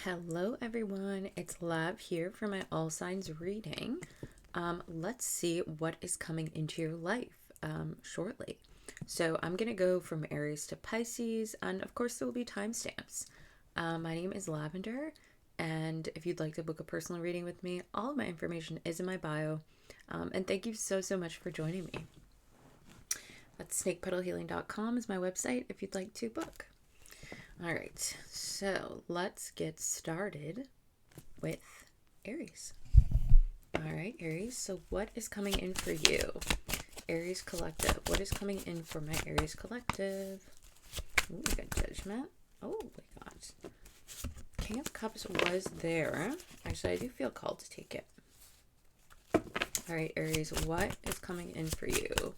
Hello everyone, it's Lab here for my all signs reading. Let's see what is coming into your life shortly. So I'm going to go from Aries to Pisces, and of course there will be timestamps. My name is Lavender, and if you'd like to book a personal reading with me, all of my information is in my bio. And thank you so much for joining me. That's snakepetalhealing.com is my website if you'd like to book. All right, so let's get started with Aries. All right, Aries, so what is coming in for you? Aries Collective. What is coming in for my Aries Collective? Ooh, we got Judgment. Oh, we got King of Cups was there. Actually, I do feel called to take it. All right, Aries, what is coming in for you?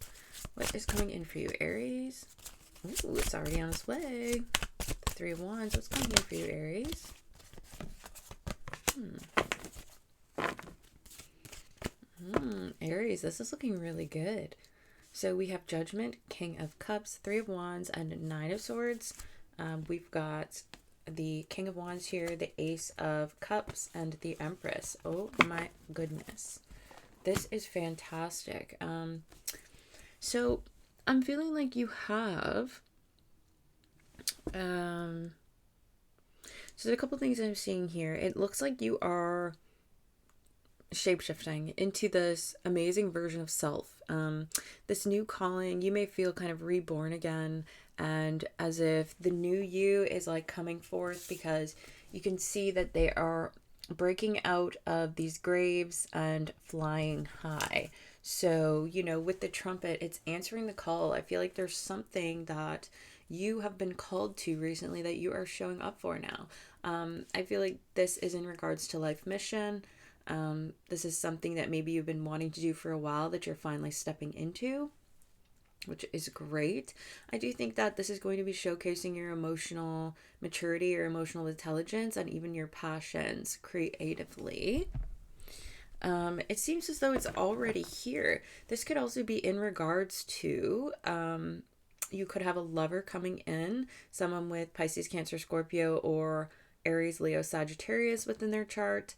What is coming in for you, Aries? Ooh, it's already on its way. The Three of Wands. What's coming in for you, Aries? Aries, this is looking really good. So we have Judgment, King of Cups, Three of Wands, and Nine of Swords. We've got the King of Wands here, the Ace of Cups, and the Empress. Oh my goodness. This is fantastic. So I'm feeling like you have so there's a couple things I'm seeing here. It looks like you are shapeshifting into this amazing version of self. This new calling, you may feel kind of reborn again, and as if the new you is like coming forth, because you can see that they are breaking out of these graves and flying high. So, with the trumpet, it's answering the call. I feel like there's something that you have been called to recently that you are showing up for now. I feel like this is in regards to life mission. This is something that maybe you've been wanting to do for a while that you're finally stepping into, which is great. I do think that this is going to be showcasing your emotional maturity, your emotional intelligence, and even your passions creatively. It seems as though it's already here. This could also be in regards to you could have a lover coming in, someone with Pisces, Cancer, Scorpio, or Aries, Leo, Sagittarius within their chart.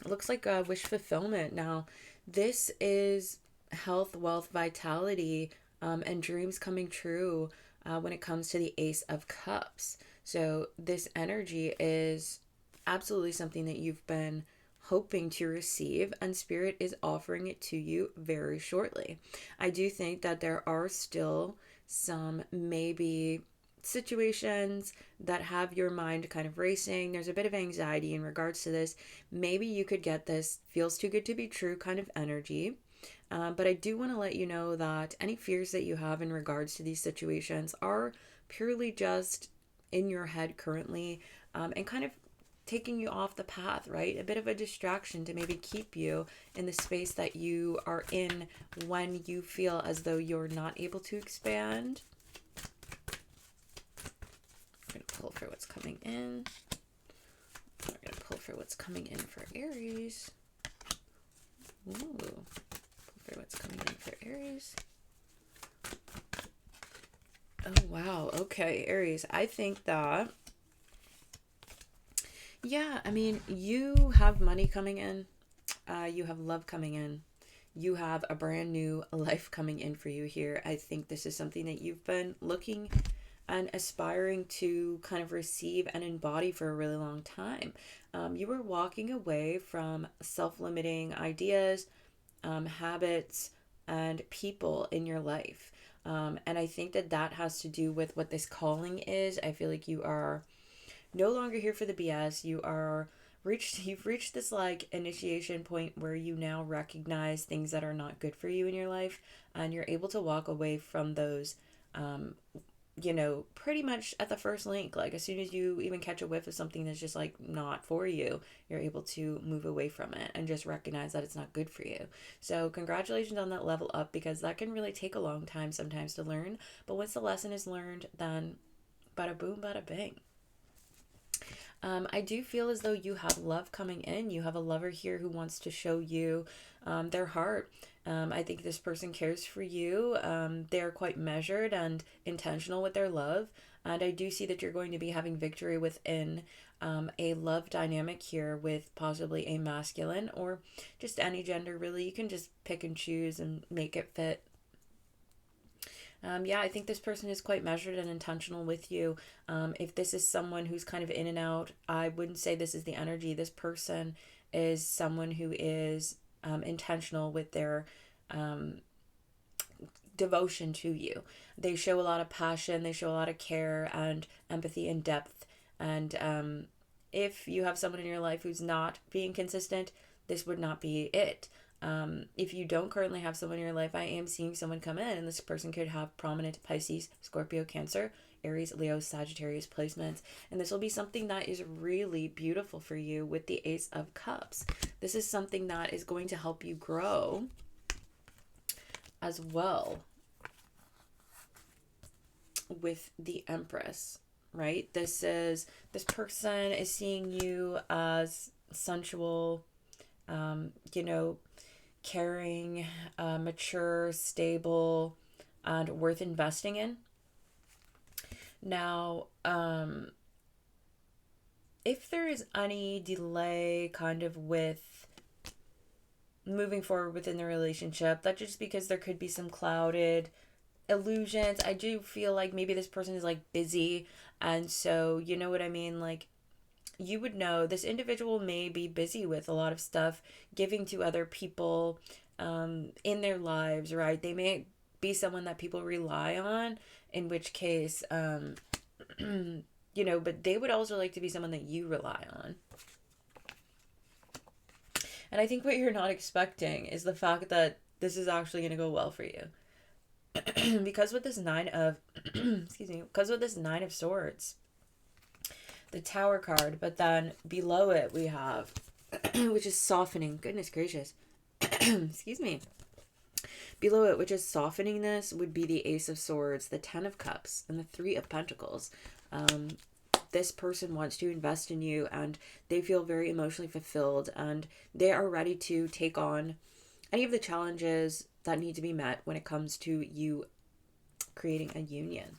It looks like a wish fulfillment. Now, this is health, wealth, vitality, and dreams coming true when it comes to the Ace of Cups. So this energy is absolutely something that you've been hoping to receive, and Spirit is offering it to you very shortly. I do think that there are still some maybe situations that have your mind kind of racing. There's a bit of anxiety in regards to this. Maybe you could get this feels too good to be true kind of energy. But I do want to let you know that any fears that you have in regards to these situations are purely just in your head currently, and kind of taking you off the path, right? A bit of a distraction to maybe keep you in the space that you are in when you feel as though you're not able to expand. I'm going to pull for what's coming in. We're going to pull for what's coming in for Aries. Ooh. Pull for what's coming in for Aries. Oh, wow. Okay, Aries. I think that you have money coming in, you have love coming in, you have a brand new life coming in for you here. I think this is something that you've been looking and aspiring to kind of receive and embody for a really long time. You were walking away from self-limiting ideas, habits, and people in your life. And I think that has to do with what this calling is. I feel like you are no longer here for the BS. You've reached this like initiation point where you now recognize things that are not good for you in your life, and you're able to walk away from those pretty much at the first link. Like as soon as you even catch a whiff of something that's just like not for you, you're able to move away from it and just recognize that it's not good for you. So congratulations on that level up, because that can really take a long time sometimes to learn, but once the lesson is learned, then bada boom, bada bing. I do feel as though you have love coming in. You have a lover here who wants to show you their heart. I think this person cares for you. They are quite measured and intentional with their love. And I do see that you're going to be having victory within a love dynamic here with possibly a masculine or just any gender, really. You can just pick and choose and make it fit. Yeah, I think this person is quite measured and intentional with you. If this is someone who's kind of in and out, I wouldn't say this is the energy. This person is someone who is intentional with their devotion to you. They show a lot of passion, they show a lot of care and empathy and depth. And if you have someone in your life who's not being consistent, this would not be it. If you don't currently have someone in your life, I am seeing someone come in, and this person could have prominent Pisces, Scorpio, Cancer, Aries, Leo, Sagittarius placements. And this will be something that is really beautiful for you with the Ace of Cups. This is something that is going to help you grow as well with the Empress, right? This person is seeing you as sensual, caring, mature, stable, and worth investing in. Now, if there is any delay kind of with moving forward within the relationship, that's just because there could be some clouded illusions. I do feel like maybe this person is like busy, and so you know what I mean, like you would know this individual may be busy with a lot of stuff, giving to other people in their lives, right? They may be someone that people rely on, in which case, but they would also like to be someone that you rely on. And I think what you're not expecting is the fact that this is actually going to go well for you. Because with this Nine of Swords, the Tower card, but then below it we have, which is softening. Goodness gracious. Excuse me. Below it, which is softening this, would be the Ace of Swords, the Ten of Cups, and the Three of Pentacles. This person wants to invest in you, and they feel very emotionally fulfilled, and they are ready to take on any of the challenges that need to be met when it comes to you creating a union.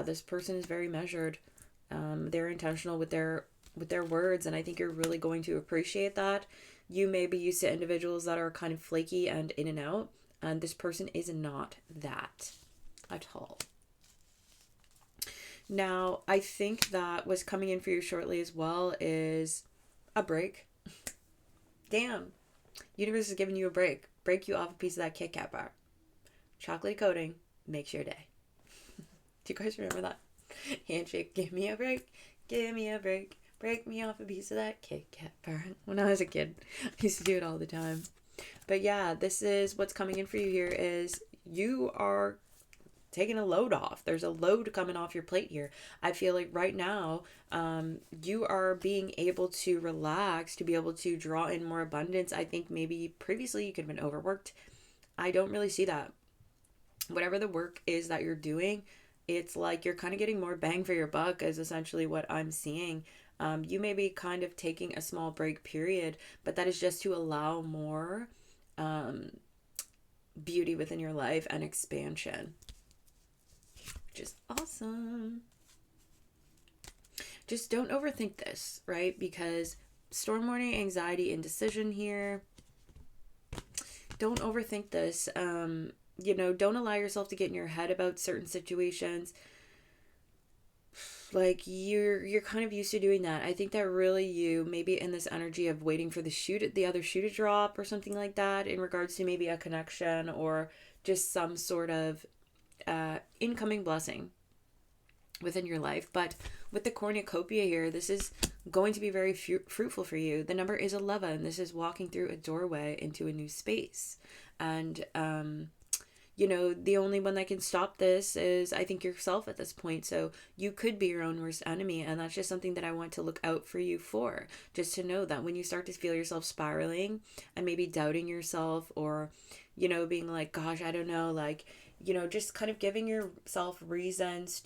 This person is very measured. They're intentional with their words, and I think you're really going to appreciate that. You may be used to individuals that are kind of flaky and in and out, and this person is not that at all. Now, I think that what's coming in for you shortly as well is a break. Damn. Universe is giving you a break. Break you off a piece of that Kit Kat bar. Chocolate coating makes your day. Do you guys remember that? Handshake, give me a break. Give me a break. Break me off a piece of that Kit Kat bar. When I was a kid, I used to do it all the time. But yeah, this is what's coming in for you here is you are taking a load off. There's a load coming off your plate here. I feel like right now, you are being able to relax, to be able to draw in more abundance. I think maybe previously you could have been overworked. I don't really see that. Whatever the work is that you're doing, it's like you're kind of getting more bang for your buck is essentially what I'm seeing. You may be kind of taking a small break period, but that is just to allow more beauty within your life and expansion, which is awesome. Just don't overthink this, right? Because storm warning, anxiety, indecision here. Don't overthink this. Don't allow yourself to get in your head about certain situations. Like you're kind of used to doing that. I think that really you maybe in this energy of waiting for the other shoe to drop or something like that in regards to maybe a connection or just some sort of incoming blessing within your life. But with the cornucopia here, this is going to be very fruitful for you. The number is 11. This is walking through a doorway into a new space. And the only one that can stop this is, I think, yourself at this point. So you could be your own worst enemy. And that's just something that I want to look out for you for. Just to know that when you start to feel yourself spiraling and maybe doubting yourself or, being like, gosh, I don't know, like, just kind of giving yourself reasons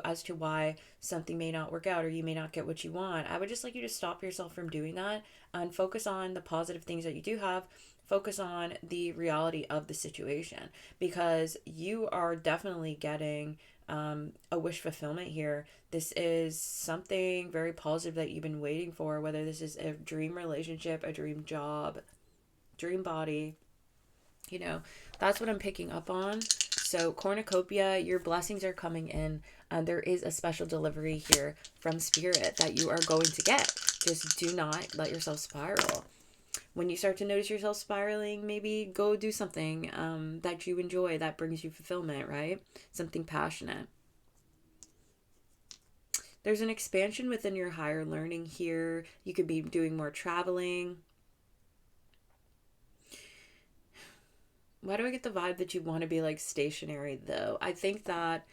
as to why something may not work out or you may not get what you want. I would just like you to stop yourself from doing that and focus on the positive things that you do have. focus on the reality of the situation, because you are definitely getting a wish fulfillment here. This is something very positive that you've been waiting for, whether this is a dream relationship, a dream job, dream body. That's what I'm picking up on. So cornucopia, your blessings are coming in. There is a special delivery here from Spirit that you are going to get. Just do not let yourself spiral. When you start to notice yourself spiraling, maybe go do something that you enjoy, that brings you fulfillment, right? Something passionate. There's an expansion within your higher learning here. You could be doing more traveling. Why do I get the vibe that you want to be like stationary though? I think that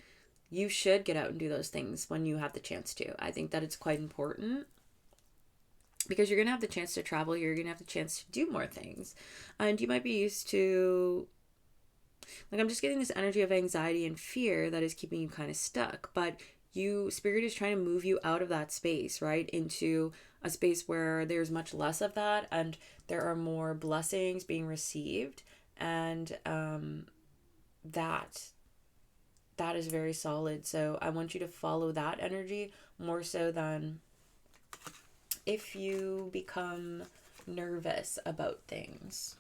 you should get out and do those things when you have the chance to. I think that it's quite important, because you're going to have the chance to travel. You're going to have the chance to do more things. And you might be used to, like, I'm just getting this energy of anxiety and fear that is keeping you kind of stuck. But Spirit is trying to move you out of that space, right? Into a space where there's much less of that and there are more blessings being received. And that is very solid. So I want you to follow that energy more so than if you become nervous about things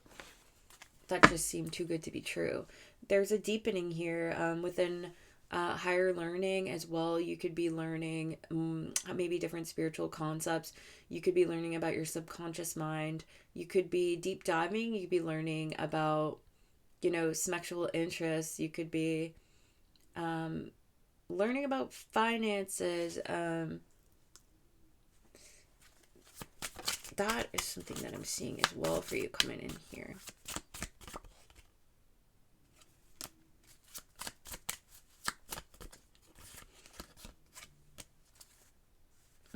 that just seem too good to be true. There's a deepening here within higher learning as well. You could be learning maybe different spiritual concepts. You could be learning about your subconscious mind. You could be deep diving. You could be learning about, sexual interests. You could be learning about finances. That is something that I'm seeing as well for you coming in here.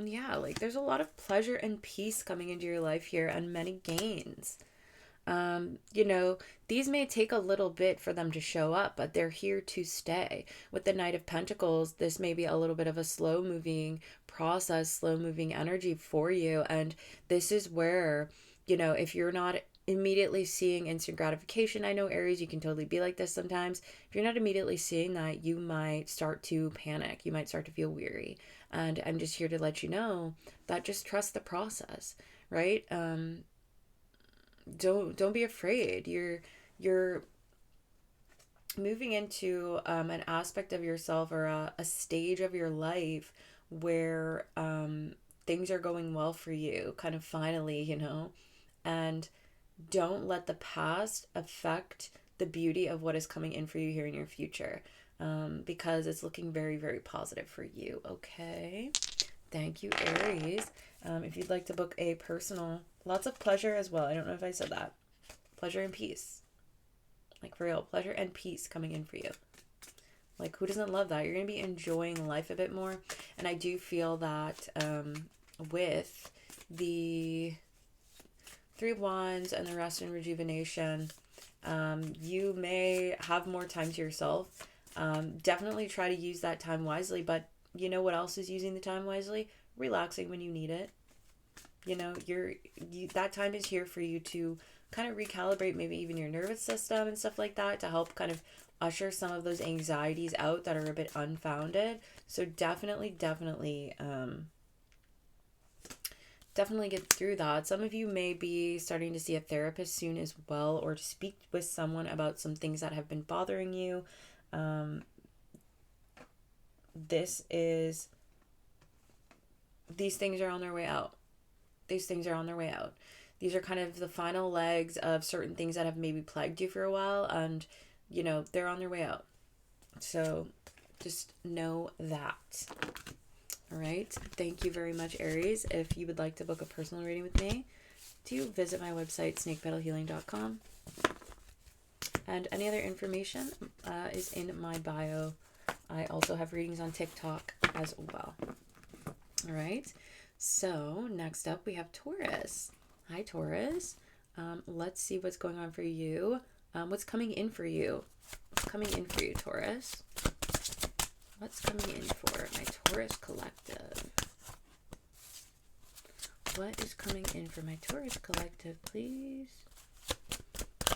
Yeah, like there's a lot of pleasure and peace coming into your life here and many gains. These may take a little bit for them to show up, but they're here to stay. With the Knight of Pentacles, this may be a little bit of a slow moving process, slow moving energy for you. And this is where, if you're not immediately seeing instant gratification, I know Aries, you can totally be like this sometimes. If you're not immediately seeing that, you might start to panic. You might start to feel weary. And I'm just here to let you know that just trust the process, right? Don't be afraid. You're moving into an aspect of yourself or a stage of your life where things are going well for you, kind of finally, and don't let the past affect the beauty of what is coming in for you here in your future, because it's looking very, very positive for you. Okay. Thank you, Aries. If you'd like to book a personal, lots of pleasure as well. I don't know if I said that. Pleasure and peace. Like for real, pleasure and peace coming in for you. Like who doesn't love that? You're going to be enjoying life a bit more. And I do feel that with the Three of Wands and the rest and rejuvenation, you may have more time to yourself. Definitely try to use that time wisely, but you know what else is using the time wisely? Relaxing when you need it. That time is here for you to kind of recalibrate maybe even your nervous system and stuff like that, to help kind of usher some of those anxieties out that are a bit unfounded. So definitely get through that. Some of you may be starting to see a therapist soon as well, or to speak with someone about some things that have been bothering you. These things are on their way out. These are kind of the final legs of certain things that have maybe plagued you for a while, and they're on their way out. So just know that. All right. Thank you very much, Aries. If you would like to book a personal reading with me, do visit my website, snakepetalhealing.com. And any other information is in my bio. I also have readings on TikTok as well. All right. So next up we have Taurus. Hi, Taurus. Let's see what's going on for you. What's coming in for you? Taurus? What's coming in for my Taurus collective? What is coming in for my Taurus collective, please?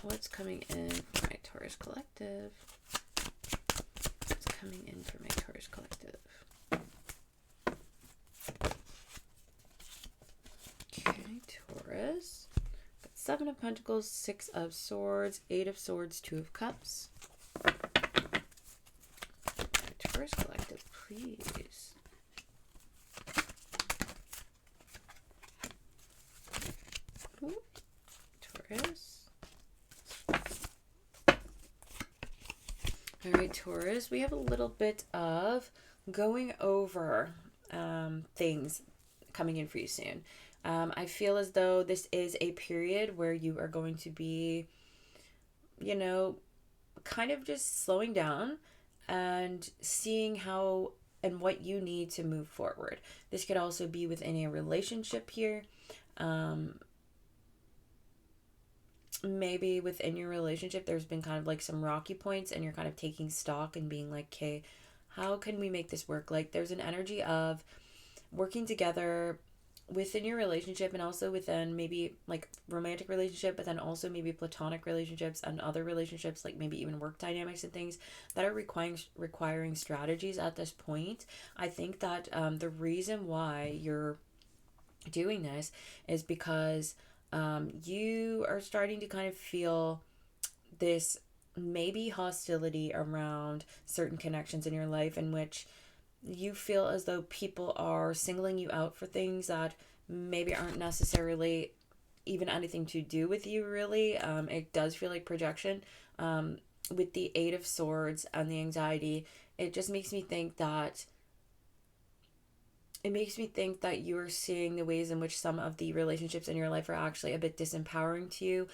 What's coming in for my Taurus collective? What's coming in for my Taurus collective? Okay, Taurus. Got 7 of Pentacles, 6 of Swords, 8 of Swords, 2 of Cups. Taurus collective, please. Ooh, Taurus. All right, Taurus, we have a little bit of going over things coming in for you soon. I feel as though this is a period where you are going to be, you know, kind of just slowing down and seeing how and what you need to move forward. This could also be within a relationship here. Maybe within your relationship, there's been kind of like some rocky points and you're kind of taking stock and being like, okay, how can we make this work? Like there's an energy of working together within your relationship and also within maybe like romantic relationship, but then also maybe platonic relationships and other relationships, like maybe even work dynamics and things that are requiring strategies at this point. I think that the reason why you're doing this is because you are starting to kind of feel this maybe hostility around certain connections in your life in which you feel as though people are singling you out for things that maybe aren't necessarily even anything to do with you, really. It does feel like projection. With the 8 of Swords and the anxiety, it just makes me think that you're seeing the ways in which some of the relationships in your life are actually a bit disempowering to you.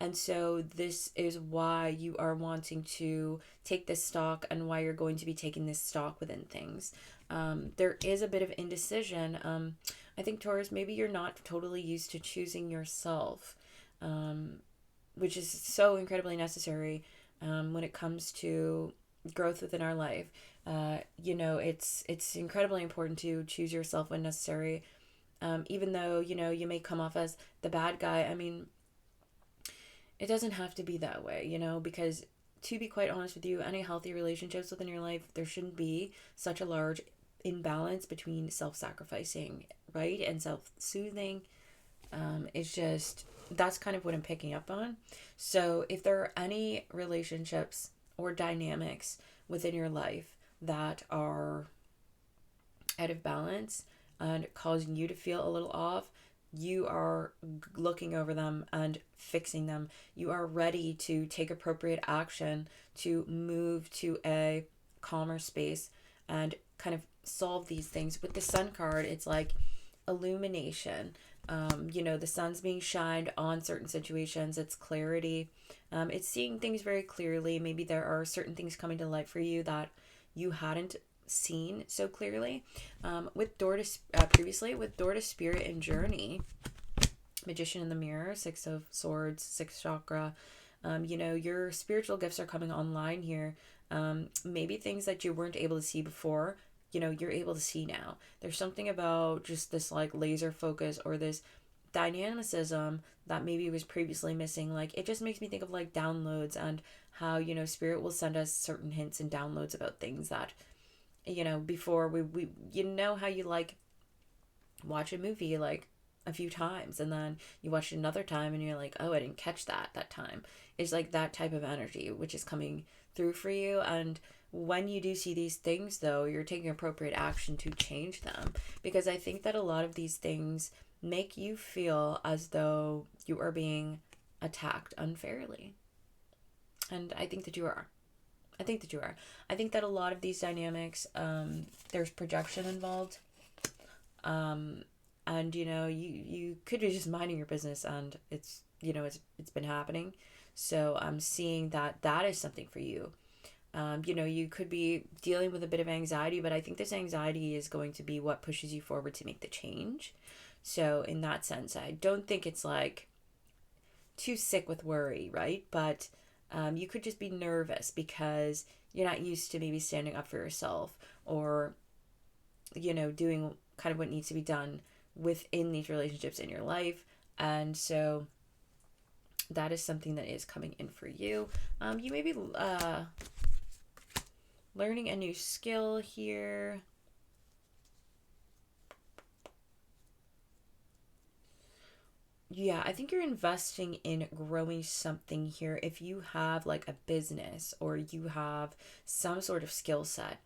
And so this is why you are wanting to take this stock and why you're going to be taking this stock within things. There is a bit of indecision. I think, Taurus, maybe you're not totally used to choosing yourself, which is so incredibly necessary when it comes to growth within our life. It's incredibly important to choose yourself when necessary. Even though, you may come off as the bad guy. I mean, it doesn't have to be that way, because to be quite honest with you, any healthy relationships within your life, there shouldn't be such a large imbalance between self-sacrificing, right, and self-soothing. It's just, that's kind of what I'm picking up on. So if there are any relationships or dynamics within your life that are out of balance and causing you to feel a little off, you are looking over them and fixing them. You are ready to take appropriate action to move to a calmer space and kind of solve these things. With the Sun card, it's like illumination. The sun's being shined on certain situations. It's clarity. It's seeing things very clearly. Maybe there are certain things coming to light for you that you hadn't seen so clearly. Previously with Door to Spirit and Journey, Magician in the Mirror, 6 of Swords, 6th chakra. Your spiritual gifts are coming online here. Maybe things that you weren't able to see before, you're able to see now. There's something about just this like laser focus or this dynamicism that maybe was previously missing. Like, it just makes me think of like downloads and how, Spirit will send us certain hints and downloads about things that, before we how you like watch a movie like a few times and then you watch it another time and you're like, oh, I didn't catch that time. It's like that type of energy which is coming through for you. And when you do see these things, though, you're taking appropriate action to change them, because I think that a lot of these things make you feel as though you are being attacked unfairly. And I think that you are. I think that a lot of these dynamics, there's projection involved. And you could be just minding your business and it's been happening. So I'm seeing that is something for you. You could be dealing with a bit of anxiety, but I think this anxiety is going to be what pushes you forward to make the change. So in that sense, I don't think it's like too sick with worry, right? But you could just be nervous because you're not used to maybe standing up for yourself or, doing kind of what needs to be done within these relationships in your life. And so that is something that is coming in for you. You may be learning a new skill here. Yeah, I think you're investing in growing something here. If you have like a business or you have some sort of skill set,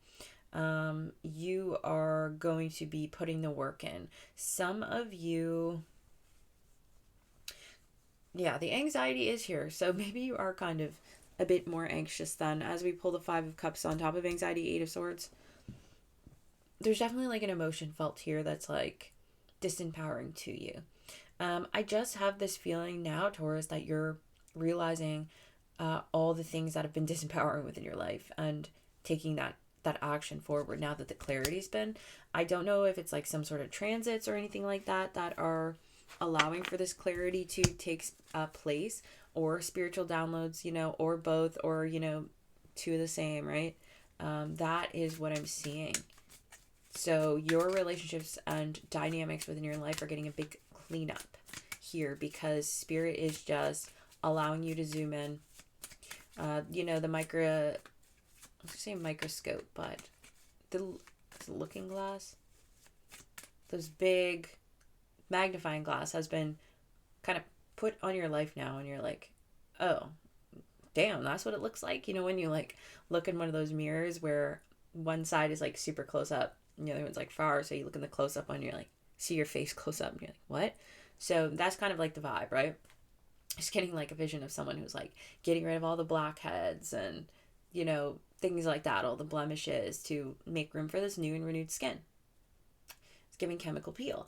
you are going to be putting the work in. Some of you, yeah, the anxiety is here. So maybe you are kind of a bit more anxious then. As we pull the Five of Cups on top of anxiety, Eight of Swords, there's definitely like an emotion felt here that's like disempowering to you. I just have this feeling now, Taurus, that you're realizing all the things that have been disempowering within your life and taking that action forward now that the clarity's been. I don't know if it's like some sort of transits or anything like that that are allowing for this clarity to take place, or spiritual downloads, you know, or both, or, you know, two of the same, right? That is what I'm seeing. So your relationships and dynamics within your life are getting a big cleanup here because Spirit is just allowing you to zoom in. You know, the I was say microscope, but the looking glass, those big magnifying glass has been kind of put on your life now, and you're like, oh, damn, that's what it looks like. You know, when you like look in one of those mirrors where one side is like super close up and the other one's like far, so you look in the close up one, you're like, see your face close up, and you're like, what? So that's kind of like the vibe, right? Just getting like a vision of someone who's like getting rid of all the blackheads and, you know, things like that, all the blemishes, to make room for this new and renewed skin. It's giving chemical peel.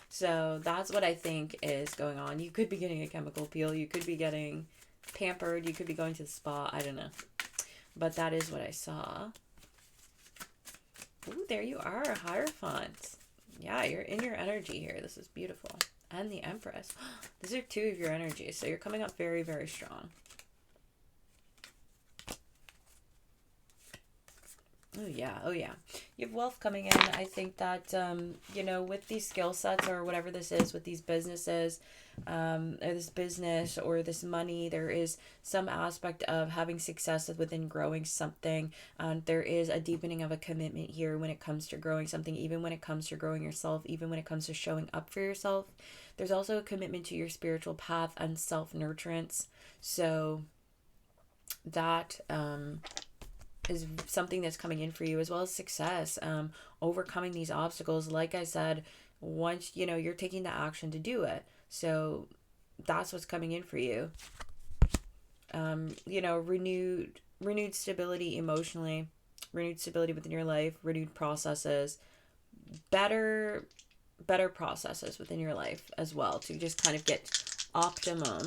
So that's what I think is going on. You could be getting a chemical peel. You could be getting pampered. You could be going to the spa. I don't know. But that is what I saw. Ooh, there you are, Hierophant. Yeah, you're in your energy here. This is beautiful. And the Empress. These are two of your energies. So you're coming up very, very strong. Oh, yeah. Oh, yeah. You have wealth coming in. I think that, you know, with these skill sets or whatever this is, with these businesses, or this business or this money, there is some aspect of having success within growing something. There is a deepening of a commitment here when it comes to growing something, even when it comes to growing yourself, even when it comes to showing up for yourself. There's also a commitment to your spiritual path and self-nurturance. So that, is something that's coming in for you, as well as success, overcoming these obstacles. Like I said, once, you know, you're taking the action to do it. So that's what's coming in for you. You know, renewed stability emotionally, renewed stability within your life, renewed processes, better processes within your life as well, to just kind of get optimum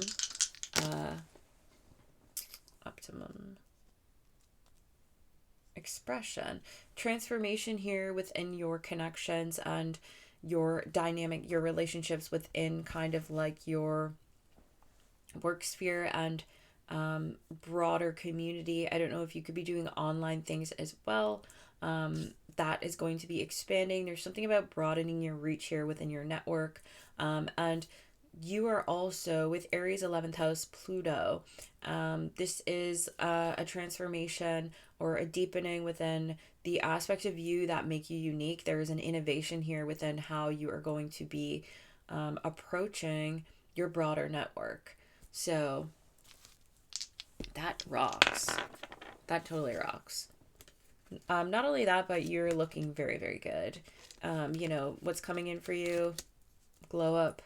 expression, transformation here within your connections and your dynamic, your relationships within kind of like your work sphere and broader community. I don't know if you could be doing online things as well. That is going to be expanding. There's something about broadening your reach here within your network. And you are also with Aries 11th house Pluto. This is a transformation or a deepening within the aspects of you that make you unique. There is an innovation here within how you are going to be approaching your broader network. So that rocks. That totally rocks. Not only that, but you're looking very, very good. You know, what's coming in for you, glow up,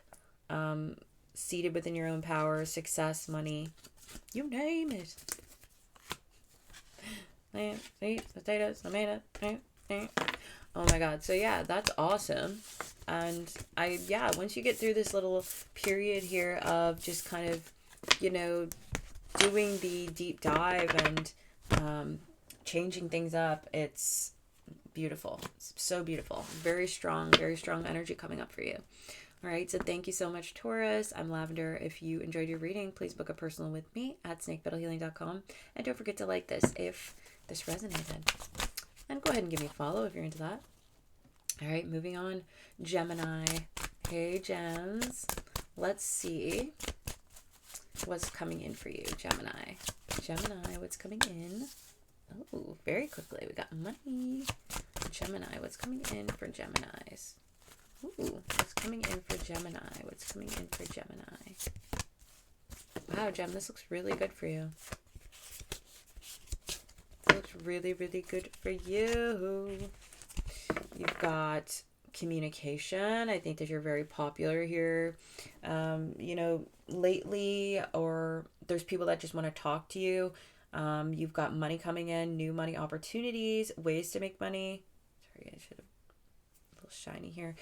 seated within your own power, success, money, you name it. Potatoes, tomato. Oh my God. So yeah, that's awesome. And once you get through this little period here of just kind of, you know, doing the deep dive and changing things up, it's beautiful. It's so beautiful. Very strong energy coming up for you. All right, so thank you so much, Taurus. I'm Lavender. If you enjoyed your reading, please book a personal with me at snakepetalhealing.com. And don't forget to like this if this resonated. And go ahead and give me a follow if you're into that. All right, moving on. Gemini. Hey, Gems. Let's see What's coming in for you, Gemini? Gemini, what's coming in? Oh, very quickly. We got money. Gemini, what's coming in for Geminis? Ooh, what's coming in for Gemini? What's coming in for Gemini? Wow, Gem, this looks really good for you. It looks really, really good for you. You've got communication. I think that you're very popular here. You know, lately, or there's people that just want to talk to you. You've got money coming in, new money opportunities, ways to make money. Sorry, I should have a little shiny here.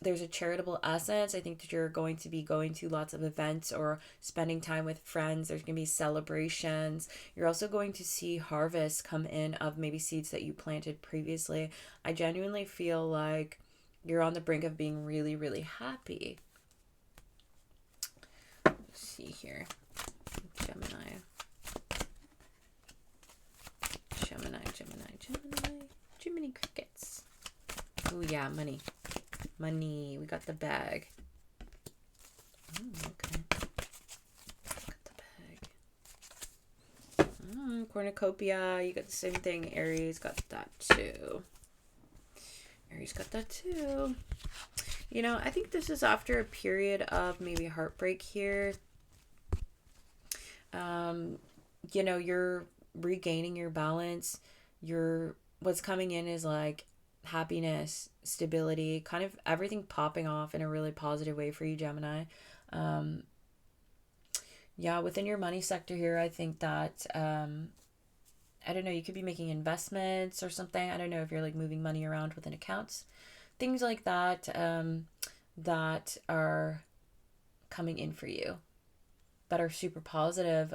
There's a charitable essence. I think that you're going to be going to lots of events or spending time with friends. There's going to be celebrations. You're also going to see harvests come in of maybe seeds that you planted previously. I genuinely feel like you're on the brink of being really, really happy. Let's see here. Gemini. Gemini crickets. Oh yeah, money. Money. We got the bag. Oh, okay. Got the bag. Cornucopia. You got the same thing. Aries got that too. Aries got that too. You know, I think this is after a period of maybe heartbreak here. You know, you're regaining your balance. What's coming in is like happiness, stability, kind of everything popping off in a really positive way for you, Gemini. Yeah, within your money sector here, I think that I don't know, you could be making investments or something. I don't know if you're like moving money around within accounts, things like that, that are coming in for you, that are super positive.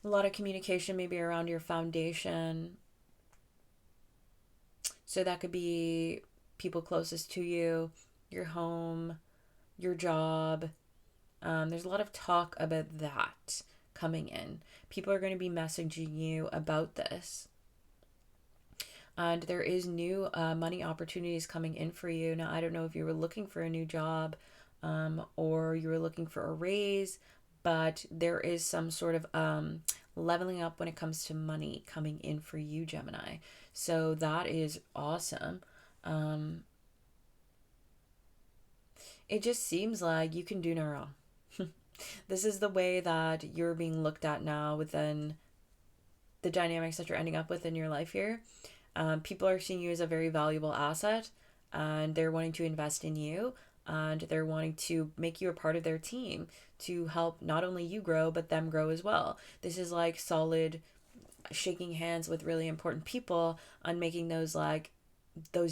A lot of communication maybe around your foundation. So that could be people closest to you, your home, your job. There's a lot of talk about that coming in. People are going to be messaging you about this. And there is new money opportunities coming in for you. Now, I don't know if you were looking for a new job or you were looking for a raise, but there is some sort of leveling up when it comes to money coming in for you, Gemini. So that is awesome. It just seems like you can do no wrong. This is the way that you're being looked at now within the dynamics that you're ending up with in your life here. People are seeing you as a very valuable asset, and they're wanting to invest in you, and they're wanting to make you a part of their team to help not only you grow, but them grow as well. This is like solid shaking hands with really important people on making those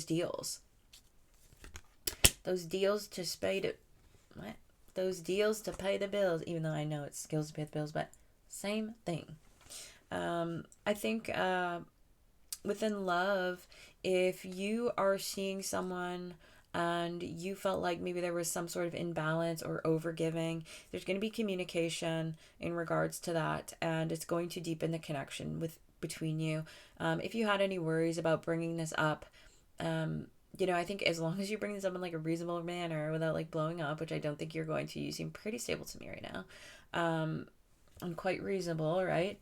deals. Those deals to Those deals to pay the bills, even though I know it's skills to pay the bills, but same thing. I think within love, if you are seeing someone and you felt like maybe there was some sort of imbalance or overgiving, there's going to be communication in regards to that, and it's going to deepen the connection between you. If you had any worries about bringing this up, you know, I think as long as you bring this up in like a reasonable manner without like blowing up, which I don't think you're going to. You seem pretty stable to me right now. And quite reasonable, right?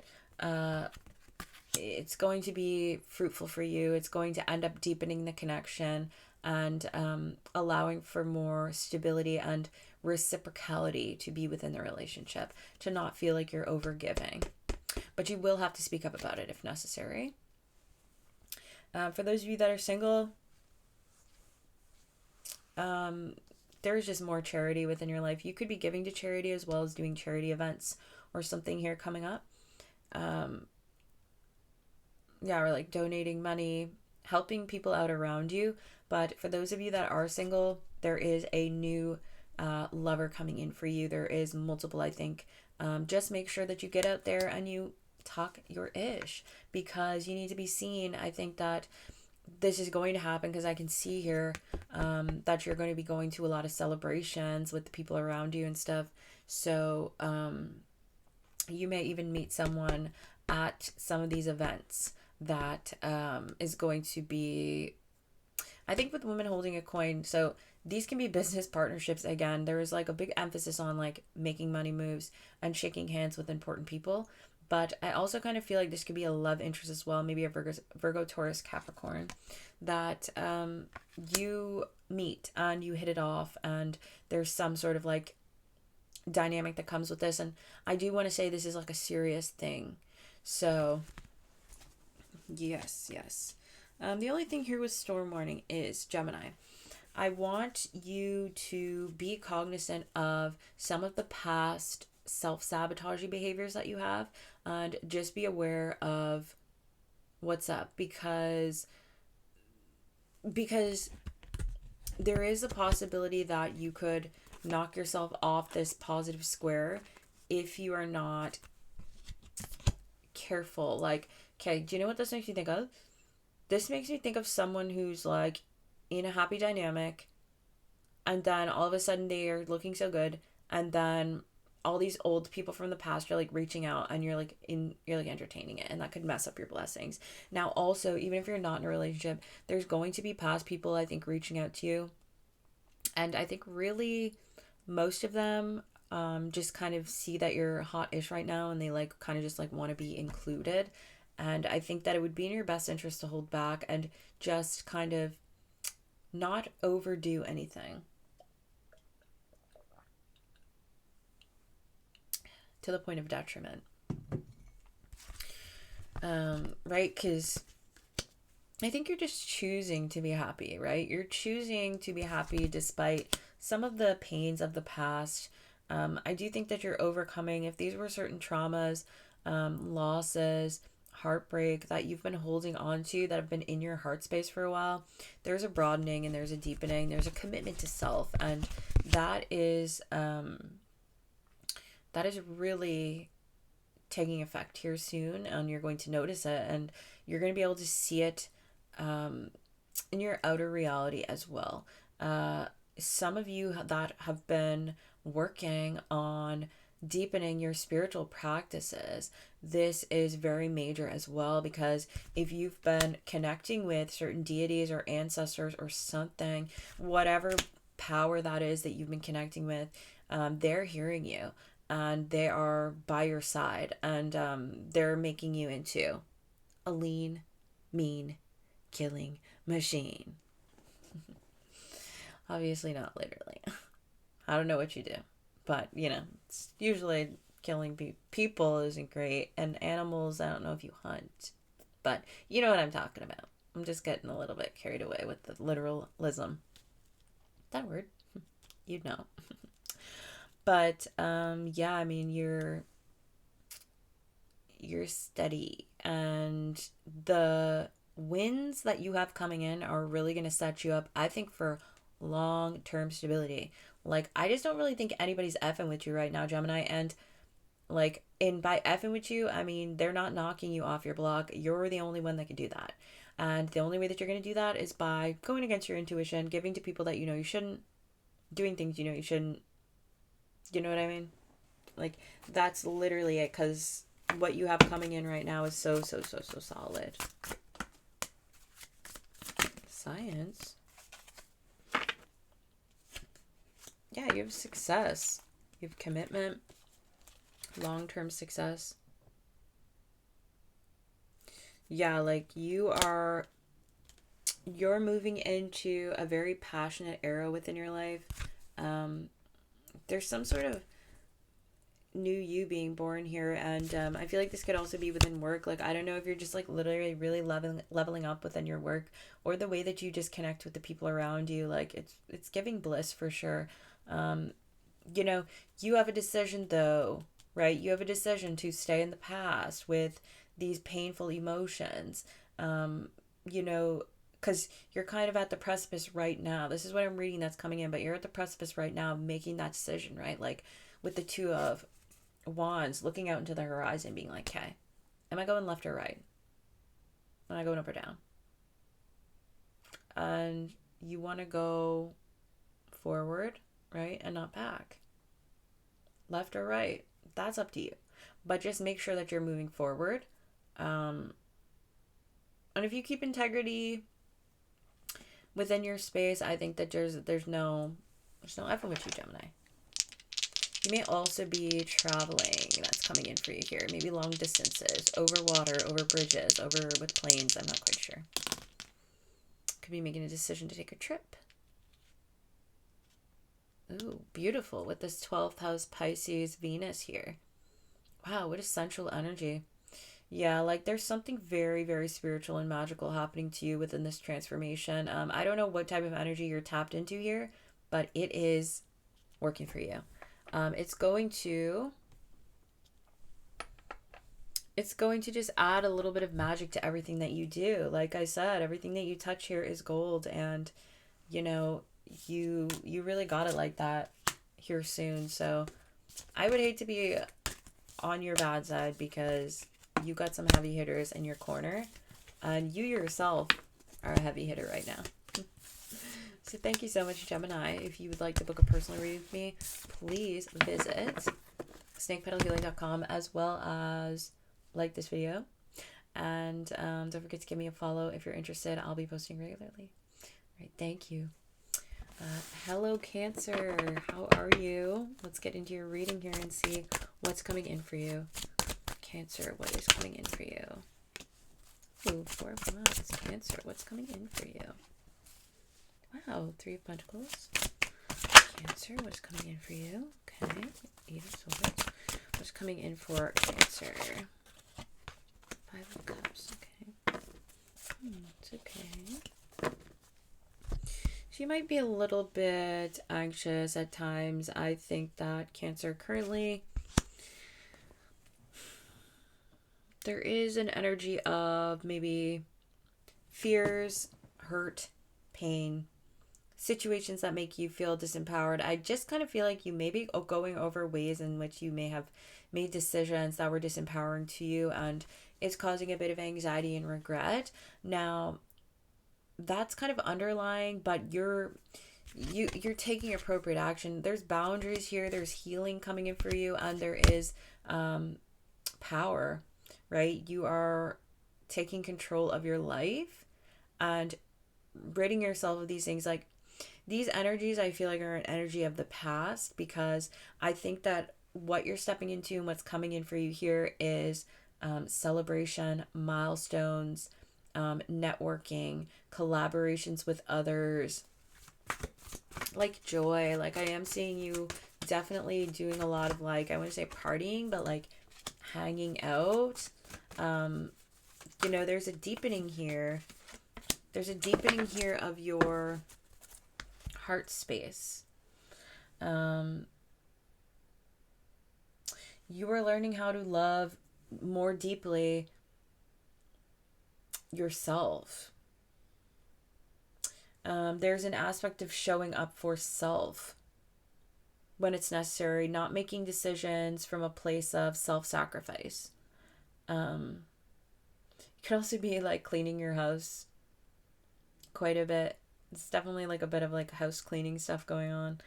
It's going to be fruitful for you. It's going to end up deepening the connection and allowing for more stability and reciprocality to be within the relationship, to not feel like you're overgiving. But you will have to speak up about it if necessary. For those of you that are single, there's just more charity within your life. You could be giving to charity as well as doing charity events or something here coming up. Yeah, or like donating money, helping people out around you. But for those of you that are single, there is a new lover coming in for you. There is multiple, I think. Just make sure that you get out there and you talk your ish, because you need to be seen. I think that this is going to happen because I can see here that you're going to be going to a lot of celebrations with the people around you and stuff. So you may even meet someone at some of these events that is going to be, I think with women holding a coin, so these can be business partnerships again. There is like a big emphasis on like making money moves and shaking hands with important people. But I also kind of feel like this could be a love interest as well, maybe a Virgo, Taurus, Capricorn, that you meet and you hit it off, and there's some sort of like dynamic that comes with this. And I do want to say this is like a serious thing. So, yes. The only thing here with storm warning is Gemini. I want you to be cognizant of some of the past self-sabotaging behaviors that you have, and just be aware of what's up, because there is a possibility that you could knock yourself off this positive square if you are not careful. Like, okay, do you know what this makes me think of? This makes me think of someone who's like in a happy dynamic, and then all of a sudden they are looking so good, and then all these old people from the past are like reaching out, and you're like entertaining it, and that could mess up your blessings. Now also, even if you're not in a relationship, there's going to be past people, I think, reaching out to you, and I think really most of them just kind of see that you're hot-ish right now, and they like kind of just like want to be included. And I think that it would be in your best interest to hold back and just kind of not overdo anything to the point of detriment. Right? Because I think you're just choosing to be happy, right? You're choosing to be happy despite some of the pains of the past. I do think that you're overcoming, if these were certain traumas, losses, heartbreak that you've been holding on to, that have been in your heart space for a while, there's a broadening and there's a deepening, there's a commitment to self, and that is really taking effect here soon, and you're going to notice it, and you're going to be able to see it in your outer reality as well. Some of you that have been working on deepening your spiritual practices, this is very major as well, because if you've been connecting with certain deities or ancestors or something, whatever power that is that you've been connecting with, they're hearing you, and they are by your side, and they're making you into a lean, mean, killing machine. Obviously not literally. I don't know what you do, but it's usually killing people isn't great, and animals, I don't know if you hunt, but you know what I'm talking about. I'm just getting a little bit carried away with the literalism. That word, you'd know. But yeah, I mean, you're steady, and the wins that you have coming in are really going to set you up, I think, for long-term stability. Like, I just don't really think anybody's effing with you right now, Gemini, and like, and by effing with you, I mean they're not knocking you off your block. You're the only one that can do that, and the only way that you're going to do that is by going against your intuition, giving to people that you know you shouldn't, doing things you know you shouldn't. You know what I mean? Like, that's literally it, because what you have coming in right now is so solid. Science. Yeah, you have success. You have commitment. Long-term success. Yeah, like you're moving into a very passionate era within your life. There's some sort of new you being born here, and I feel like this could also be within work. Like, I don't know if you're just like literally really leveling up within your work, or the way that you just connect with the people around you. Like, it's giving bliss for sure. You have a decision though, right? You have a decision to stay in the past with these painful emotions, because you're kind of at the precipice right now. This is what I'm reading that's coming in, but you're at the precipice right now of making that decision, right? Like, with the Two of Wands, looking out into the horizon, being like, okay, am I going left or right? Am I going up or down? And you want to go forward, right? And not back. Left or right, that's up to you. But just make sure that you're moving forward. And if you keep integrity, within your space, I think that there's no effing with you, Gemini. You may also be traveling. That's coming in for you here. Maybe long distances, over water, over bridges, over with planes. I'm not quite sure. Could be making a decision to take a trip. Ooh, beautiful with this 12th house Pisces Venus here. Wow, what a sensual energy. Yeah, like there's something very, very spiritual and magical happening to you within this transformation. I don't know what type of energy you're tapped into here, but it is working for you. It's going to just add a little bit of magic to everything that you do. Like I said, everything that you touch here is gold, and you know, you really got it like that here soon. So I would hate to be on your bad side, because you got some heavy hitters in your corner, and you yourself are a heavy hitter right now. So thank you so much, Gemini. If you would like to book a personal reading with me, please visit snakepetalhealing.com, as well as like this video. And don't forget to give me a follow if you're interested. I'll be posting regularly. All right, thank you. Hello, Cancer. How are you? Let's get into your reading here and see what's coming in for you. Cancer, what is coming in for you? Ooh, 4 of Wands. Cancer, what's coming in for you? Wow, 3 of Pentacles. Cancer, what's coming in for you? Okay, 8 of Swords. What's coming in for Cancer? 5 of Cups, okay. It's okay. She might be a little bit anxious at times. I think that Cancer currently, there is an energy of maybe fears, hurt, pain, situations that make you feel disempowered. I just kind of feel like you may be going over ways in which you may have made decisions that were disempowering to you, and it's causing a bit of anxiety and regret. Now, that's kind of underlying, but you're taking appropriate action. There's boundaries here, there's healing coming in for you, and there is power, right? You are taking control of your life and ridding yourself of these things. Like, these energies, I feel like, are an energy of the past, because I think that what you're stepping into and what's coming in for you here is celebration, milestones, networking, collaborations with others, like joy. Like, I am seeing you definitely doing a lot of, like, I want to say partying, but like hanging out. You know, there's a deepening here. There's a deepening here of your heart space. You are learning how to love more deeply yourself. There's an aspect of showing up for self when it's necessary, not making decisions from a place of self-sacrifice. It could also be like cleaning your house quite a bit. It's definitely like a bit of like house cleaning stuff going on.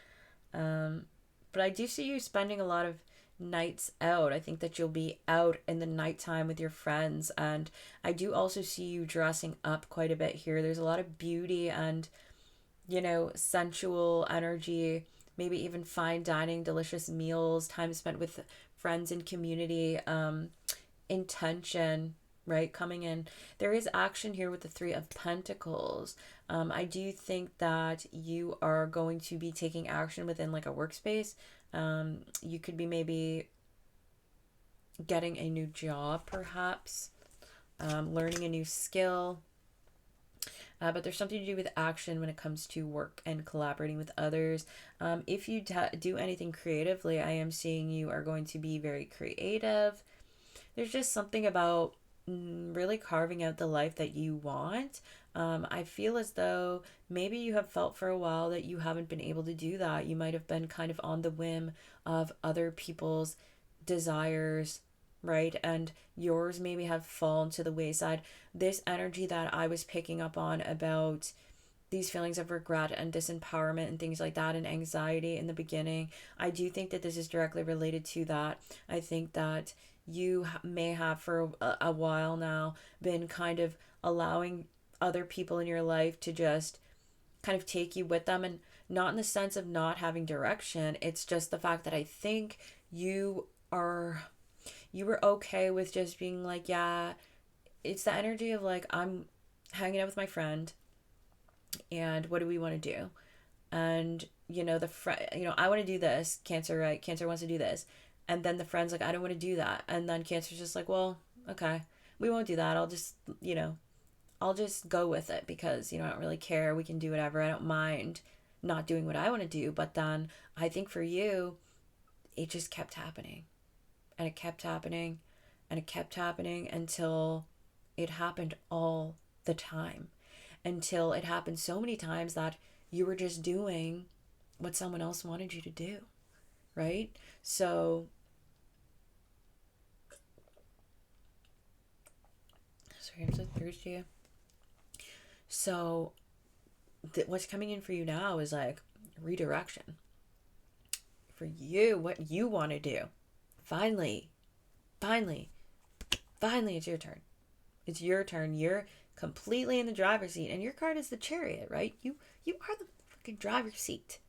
But I do see you spending a lot of nights out. I think that you'll be out in the nighttime with your friends, and I do also see you dressing up quite a bit here. There's a lot of beauty and, you know, sensual energy, maybe even fine dining, delicious meals, time spent with friends and community, intention, right, coming in. There is action here with the 3 of Pentacles. I do think that you are going to be taking action within like a workspace. You could be maybe getting a new job, perhaps, learning a new skill. But there's something to do with action when it comes to work and collaborating with others. If you do anything creatively, I am seeing you are going to be very creative. There's just something about really carving out the life that you want. I feel as though maybe you have felt for a while that you haven't been able to do that. You might have been kind of on the whim of other people's desires, right? And yours maybe have fallen to the wayside. This energy that I was picking up on about these feelings of regret and disempowerment and things like that, and anxiety in the beginning, I do think that this is directly related to that. I think that you may have for a while now been kind of allowing other people in your life to just kind of take you with them, and not in the sense of not having direction. It's just the fact that I think you were okay with just being like, yeah, it's the energy of like, I'm hanging out with my friend and what do we want to do? And the friend, I want to do this, Cancer, right? Cancer wants to do this. And then the friend's like, I don't want to do that. And then Cancer's just like, well, okay, we won't do that. I'll just go with it because, I don't really care. We can do whatever. I don't mind not doing what I want to do. But then I think for you, it just kept happening. And it kept happening. And it kept happening until it happened all the time. Until it happened so many times that you were just doing what someone else wanted you to do. Right? So, sorry, I'm so thirsty. So what's coming in for you now is like redirection. For you, what you want to do. Finally, it's your turn. It's your turn. You're completely in the driver's seat. And your card is the Chariot, right? You are the fucking driver's seat.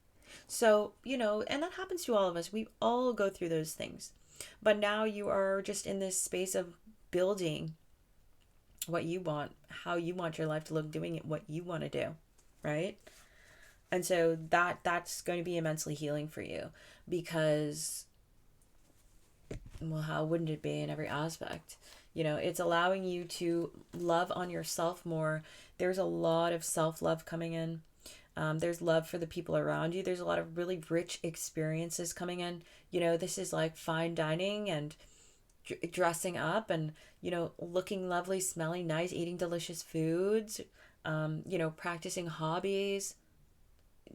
So, and that happens to all of us. We all go through those things. But now you are just in this space of building what you want, how you want your life to look, doing it what you want to do, right? And so that's going to be immensely healing for you because, well, how wouldn't it be in every aspect? It's allowing you to love on yourself more. There's a lot of self-love coming in. There's love for the people around you. There's a lot of really rich experiences coming in. This is like fine dining and dressing up and, looking lovely, smelling nice, eating delicious foods, practicing hobbies,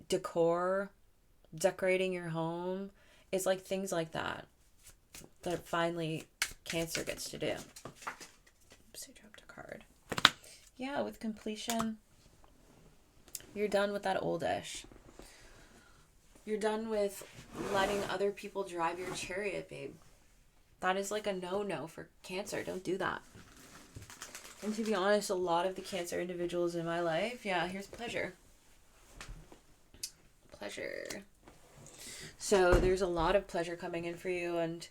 decor, decorating your home. It's like things like that finally Cancer gets to do. Oops, I dropped a card. Yeah, with completion. You're done with that oldish. You're done with letting other people drive your chariot, babe. That is like a no-no for Cancer. Don't do that. And to be honest, a lot of the Cancer individuals in my life, yeah, here's pleasure. Pleasure. So there's a lot of pleasure coming in for you, and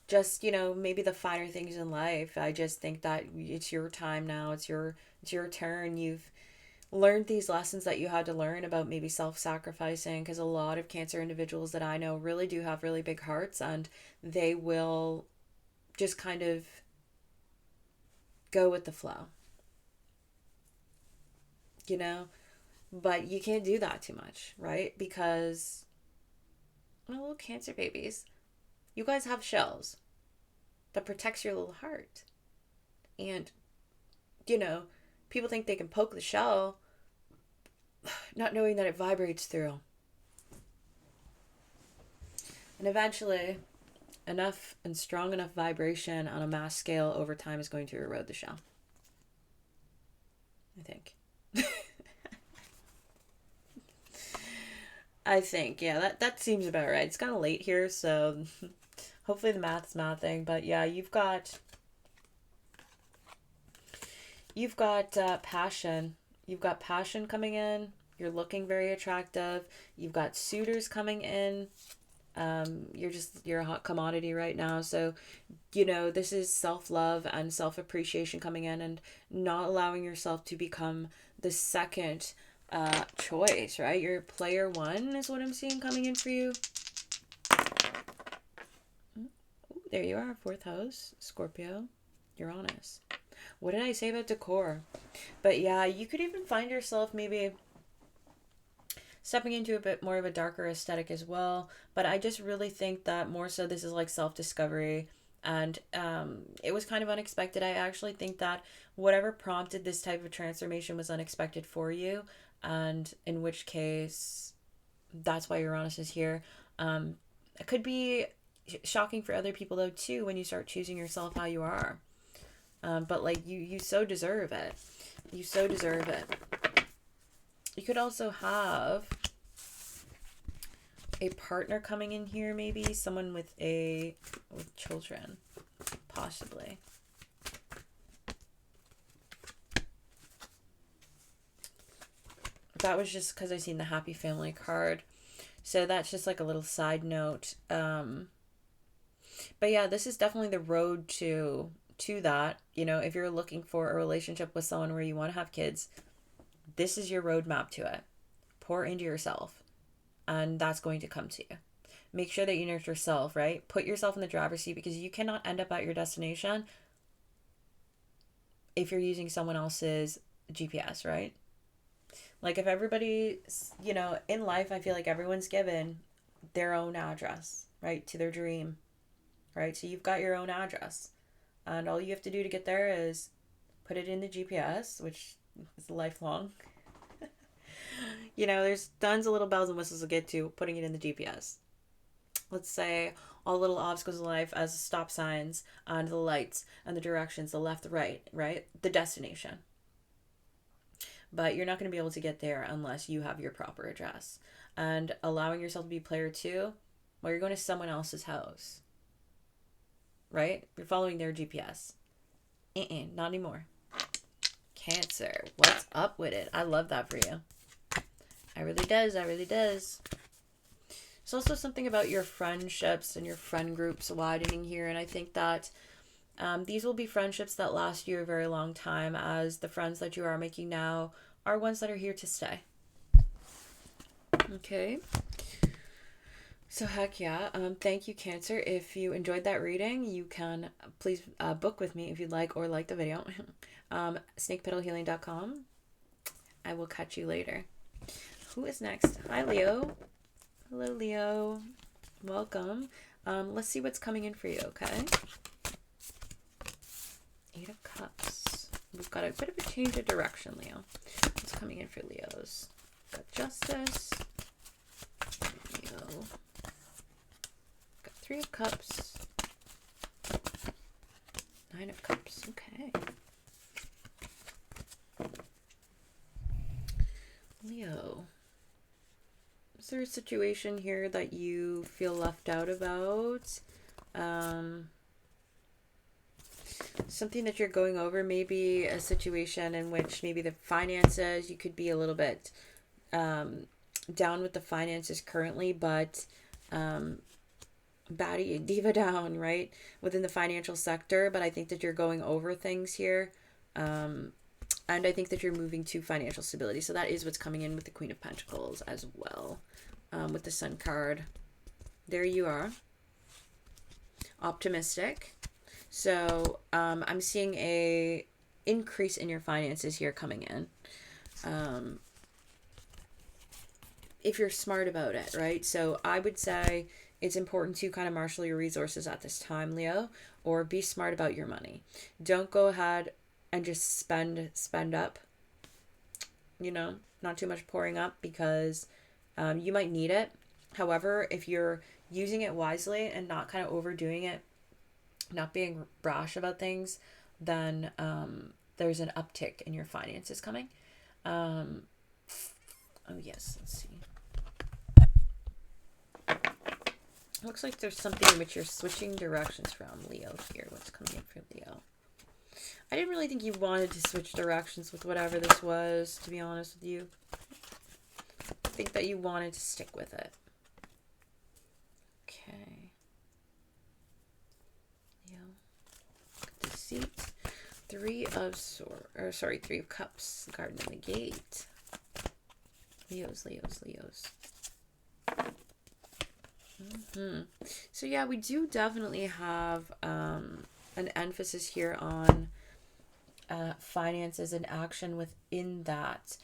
just, maybe the finer things in life. I just think that it's your time now. It's your turn. You've learned these lessons that you had to learn about maybe self-sacrificing, because a lot of Cancer individuals that I know really do have really big hearts, and they will just kind of go with the flow. But you can't do that too much, right? Because, little Cancer babies, you guys have shells that protects your little heart. And, people think they can poke the shell, not knowing that it vibrates through. And eventually, enough and strong enough vibration on a mass scale over time is going to erode the shell. I think. I think, yeah, that seems about right. It's kind of late here, so hopefully the math's mathing. But yeah, you've got passion. You've got passion coming in. You're looking very attractive. You've got suitors coming in. You're a hot commodity right now. So, this is self-love and self-appreciation coming in, and not allowing yourself to become the second choice, right? Your player one is what I'm seeing coming in for you. Ooh, there you are, 4th house, Scorpio, Uranus. What did I say about decor? But yeah, you could even find yourself maybe stepping into a bit more of a darker aesthetic as well. But I just really think that more so this is like self-discovery. And it was kind of unexpected. I actually think that whatever prompted this type of transformation was unexpected for you. And in which case, that's why Uranus is here. It could be shocking for other people though too when you start choosing yourself how you are. But like you so deserve it. You so deserve it. You could also have a partner coming in here, maybe someone with children, possibly. that was just because I seen the happy family card. So that's just like a little side note. But yeah, this is definitely the road to that. You know, if you're looking for a relationship with someone where you want to have kids, this is your roadmap to it. Pour into yourself, and that's going to come to you. Make sure that you nurture yourself, right? Put yourself in the driver's seat, because you cannot end up at your destination if you're using someone else's GPS, right? Like, if everybody, you know, in life, I feel like everyone's given their own address, right, to their dream, right? So you've got your own address, and all you have to do to get there is put it in the GPS, which is lifelong. You know, there's tons of little bells and whistles to get to putting it in the GPS. Let's say all little obstacles in life as stop signs and the lights and the directions, the left, the right? The destination. But you're not going to be able to get there unless you have your proper address. And allowing yourself to be player two, well, you're going to someone else's house, right? You're following their GPS. Not anymore. Cancer, what's up with it? I love that for you. I really does. It's also something about your friendships and your friend groups widening here. And I think that these will be friendships that last you a very long time, as the friends that you are making now are ones that are here to stay. Okay. So heck yeah. Thank you, Cancer. If you enjoyed that reading, you can please book with me if you'd like, or like the video. snakepetalhealing.com. I will catch you later. Who is next? Hi, Leo. Hello, Leo. Welcome. Let's see what's coming in for you, okay? 8 of Cups. We've got a bit of a change of direction, Leo. What's coming in for Leos? Got Justice. Leo. Got 3 of Cups. 9 of Cups. Okay. Leo. Is there a situation here that you feel left out about? Something that you're going over, maybe a situation in which maybe the finances, you could be a little bit down with the finances currently, but baddie, diva down, right? Within the financial sector, but I think that you're going over things here. And I think that you're moving to financial stability. So that is what's coming in with the Queen of Pentacles as well. With the Sun card. There you are. Optimistic. So I'm seeing a increase in your finances here coming in. If you're smart about it, right? So I would say it's important to kind of marshal your resources at this time, Leo, or be smart about your money. Don't go ahead and just spend up, you know, not too much pouring up, because you might need it. However, if you're using it wisely and not kind of overdoing it, not being brash about things, then there's an uptick in your finances coming. Oh yes, let's see. Looks like there's something in which you're switching directions from, Leo, here. What's coming in for Leo? I didn't really think you wanted to switch directions with whatever this was, to be honest with you. I think that you wanted to stick with it. Okay. Leo. Deceit. 3 of Cups. Garden in the Gate. Leos. So yeah, we do definitely have an emphasis here on finances and action within that.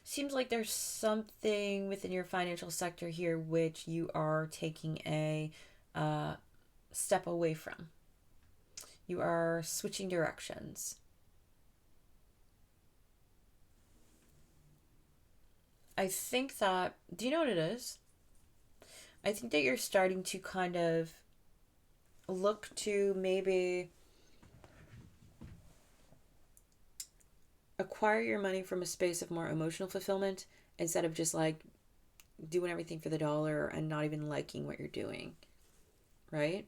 Seems like there's something within your financial sector here which you are taking a step away from. You are switching directions. I think that, do you know what it is? I think that you're starting to kind of look to maybe acquire your money from a space of more emotional fulfillment, instead of just like doing everything for the dollar and not even liking what you're doing, right?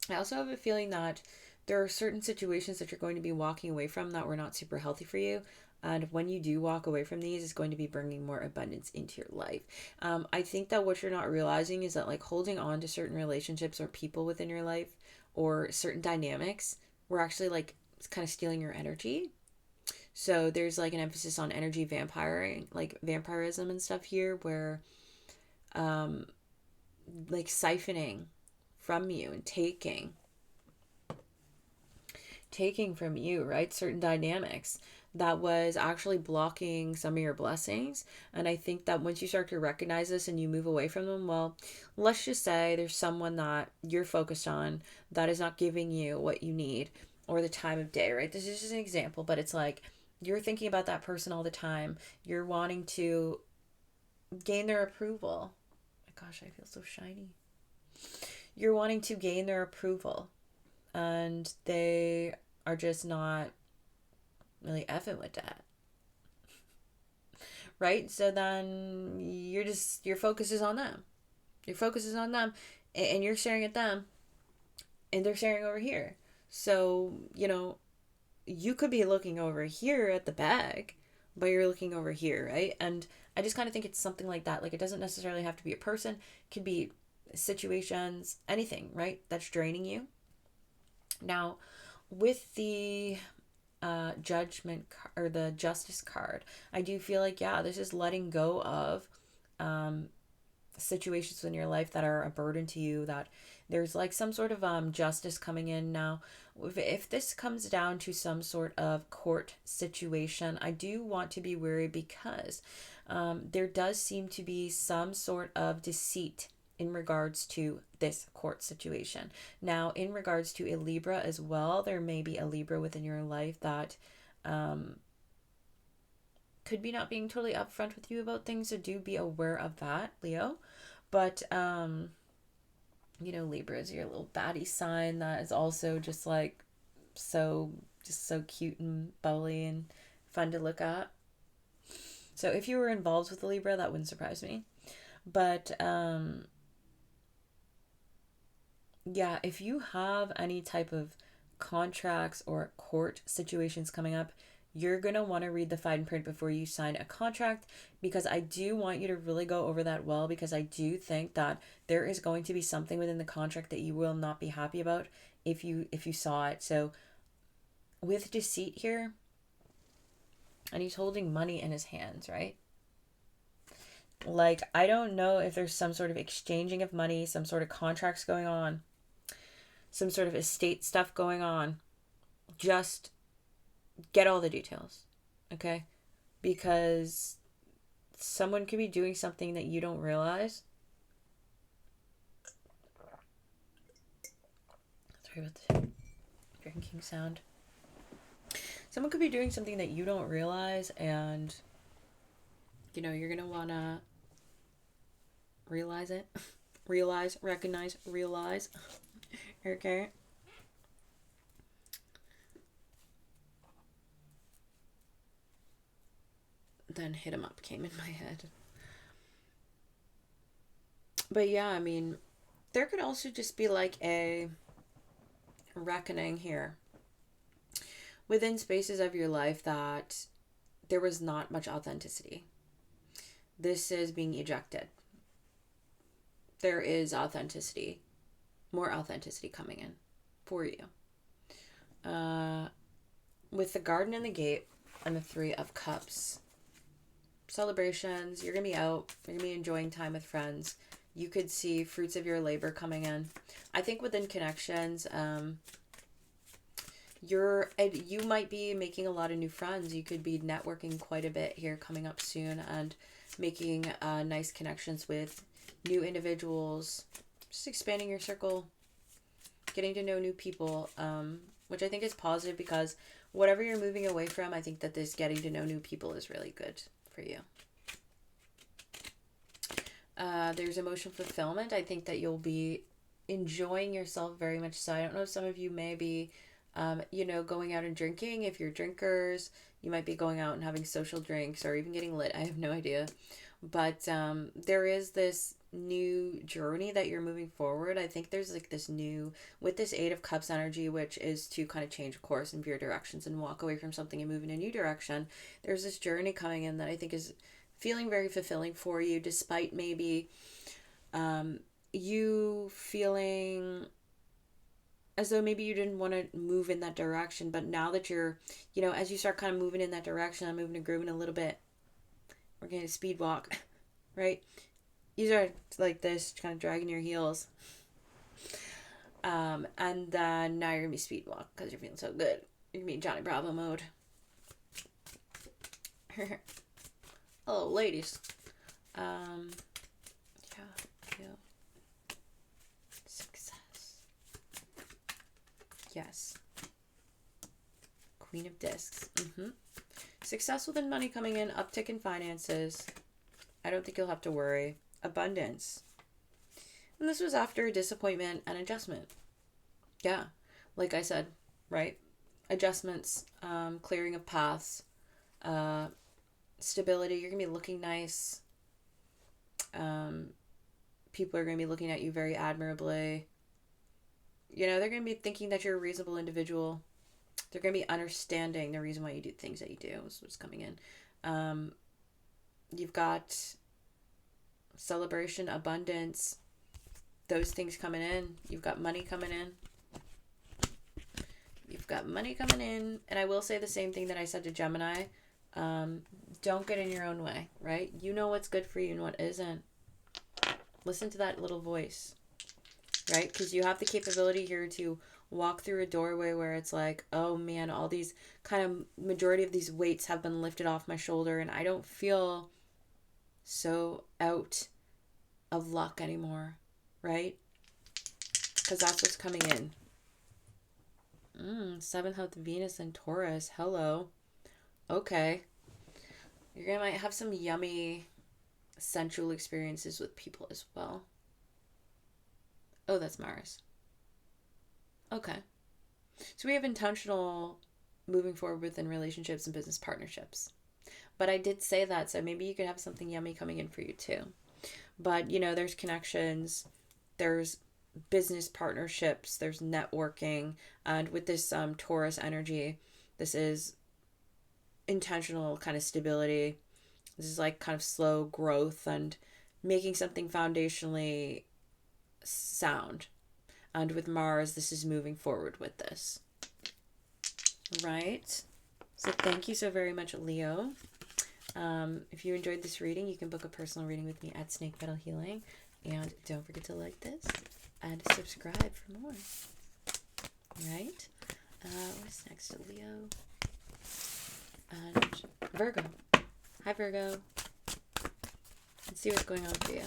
I also have a feeling that there are certain situations that you're going to be walking away from that were not super healthy for you. And when you do walk away from these, it's going to be bringing more abundance into your life. I think that what you're not realizing is that, like, holding on to certain relationships or people within your life or certain dynamics were actually, like, kind of stealing your energy. So there's, like, an emphasis on energy vampiring, like vampirism and stuff here, where like siphoning from you and taking from you, right? Certain dynamics that was actually blocking some of your blessings. And I think that once you start to recognize this and you move away from them, well, let's just say there's someone that you're focused on that is not giving you what you need or the time of day, right? This is just an example, but it's like you're thinking about that person all the time. You're wanting to gain their approval. My gosh, I feel so shiny. You're wanting to gain their approval, and they are just not really effing with that, right? So then your focus is on them. Your focus is on them, and you're staring at them, and they're staring over here. So, you could be looking over here at the bag, but you're looking over here, right? And I just kind of think it's something like that. Like, it doesn't necessarily have to be a person. It could be situations, anything, right? That's draining you. Now, with the judgment or the justice card, I do feel like, yeah, this is letting go of situations in your life that are a burden to you, that there's like some sort of justice coming in. Now, if this comes down to some sort of court situation, I do want to be wary because there does seem to be some sort of deceit in regards to this court situation. Now, in regards to a Libra as well, there may be a Libra within your life that could be not being totally upfront with you about things, so do be aware of that, Leo. But Libra is your little baddie sign that is also just like so cute and bubbly and fun to look at. So if you were involved with a Libra, that wouldn't surprise me. But yeah, if you have any type of contracts or court situations coming up, you're going to want to read the fine print before you sign a contract, because I do want you to really go over that well, because I do think that there is going to be something within the contract that you will not be happy about if you saw it. So with deceit here, and he's holding money in his hands, right? Like, I don't know if there's some sort of exchanging of money, some sort of contracts going on, some sort of estate stuff going on. Just get all the details, okay? Because someone could be doing something that you don't realize. Sorry about the drinking sound. Someone could be doing something that you don't realize, and you're gonna wanna realize it. Recognize, realize. Okay. Then hit him up came in my head. But yeah, I mean, there could also just be like a reckoning here within spaces of your life that there was not much authenticity. This is being ejected. There is authenticity, more authenticity coming in for you. With the Garden and the Gate and the Three of Cups, celebrations, you're going to be out, you're going to be enjoying time with friends. You could see fruits of your labor coming in. I think within connections, you might be making a lot of new friends. You could be networking quite a bit here coming up soon and making nice connections with new individuals, just expanding your circle, getting to know new people, which I think is positive, because whatever you're moving away from, I think that this getting to know new people is really good for you. There's emotional fulfillment. I think that you'll be enjoying yourself very much so. I don't know if some of you may be, going out and drinking. If you're drinkers, you might be going out and having social drinks or even getting lit. I have no idea. But there is this new journey that you're moving forward. I think there's like this new, with this Eight of Cups energy, which is to kind of change course and veer directions and walk away from something and move in a new direction. There's this journey coming in that I think is feeling very fulfilling for you, despite maybe you feeling as though maybe you didn't want to move in that direction. But now that you're, as you start kind of moving in that direction, I'm moving and grooving a little bit. We're going to speed walk, right? You start like this, kind of dragging your heels. And then now you're going to be speed walk because you're feeling so good. You're going to be in Johnny Bravo mode. Hello, ladies. Success. Yes. Queen of Discs. Success with money coming in, uptick in finances. I don't think you'll have to worry. Abundance. And this was after disappointment and adjustment. Yeah. Like I said, right? Adjustments, clearing of paths, stability. You're going to be looking nice. People are going to be looking at you very admirably. They're going to be thinking that you're a reasonable individual. They're going to be understanding the reason why you do things that you do. Is what's coming in. You've got celebration, abundance, those things coming in. You've got money coming in. And I will say the same thing that I said to Gemini. Don't get in your own way, right? You know what's good for you and what isn't. Listen to that little voice, right? Because you have the capability here to walk through a doorway where it's like, oh man, all these kind of majority of these weights have been lifted off my shoulder and I don't feel so out of luck anymore, right? Because that's what's coming in. 7th house Venus and Taurus. Hello. Okay. You're gonna might have some yummy sensual experiences with people as well. Oh, that's Mars. Okay. So we have intentional moving forward within relationships and business partnerships. But I did say that, so maybe you could have something yummy coming in for you too. But, there's connections, there's business partnerships, there's networking. And with this Taurus energy, this is intentional kind of stability. This is like kind of slow growth and making something foundationally sound. And with Mars, this is moving forward with this. Right? So thank you so very much, Leo. If you enjoyed this reading, you can book a personal reading with me at snakepetalhealing. And don't forget to like this and subscribe for more. Right? What's next to Leo? And Virgo. Hi, Virgo. Let's see what's going on for you.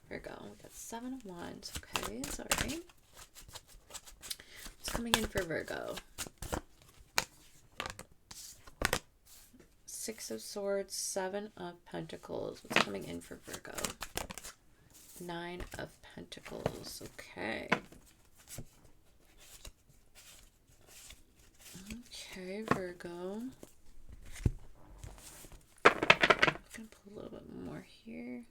Virgo. We got 7 of Wands. Okay, it's alright. What's coming in for Virgo? 6 of Swords, 7 of Pentacles. What's coming in for Virgo? 9 of Pentacles. Okay. Okay, Virgo. I'm going to pull a little bit more here.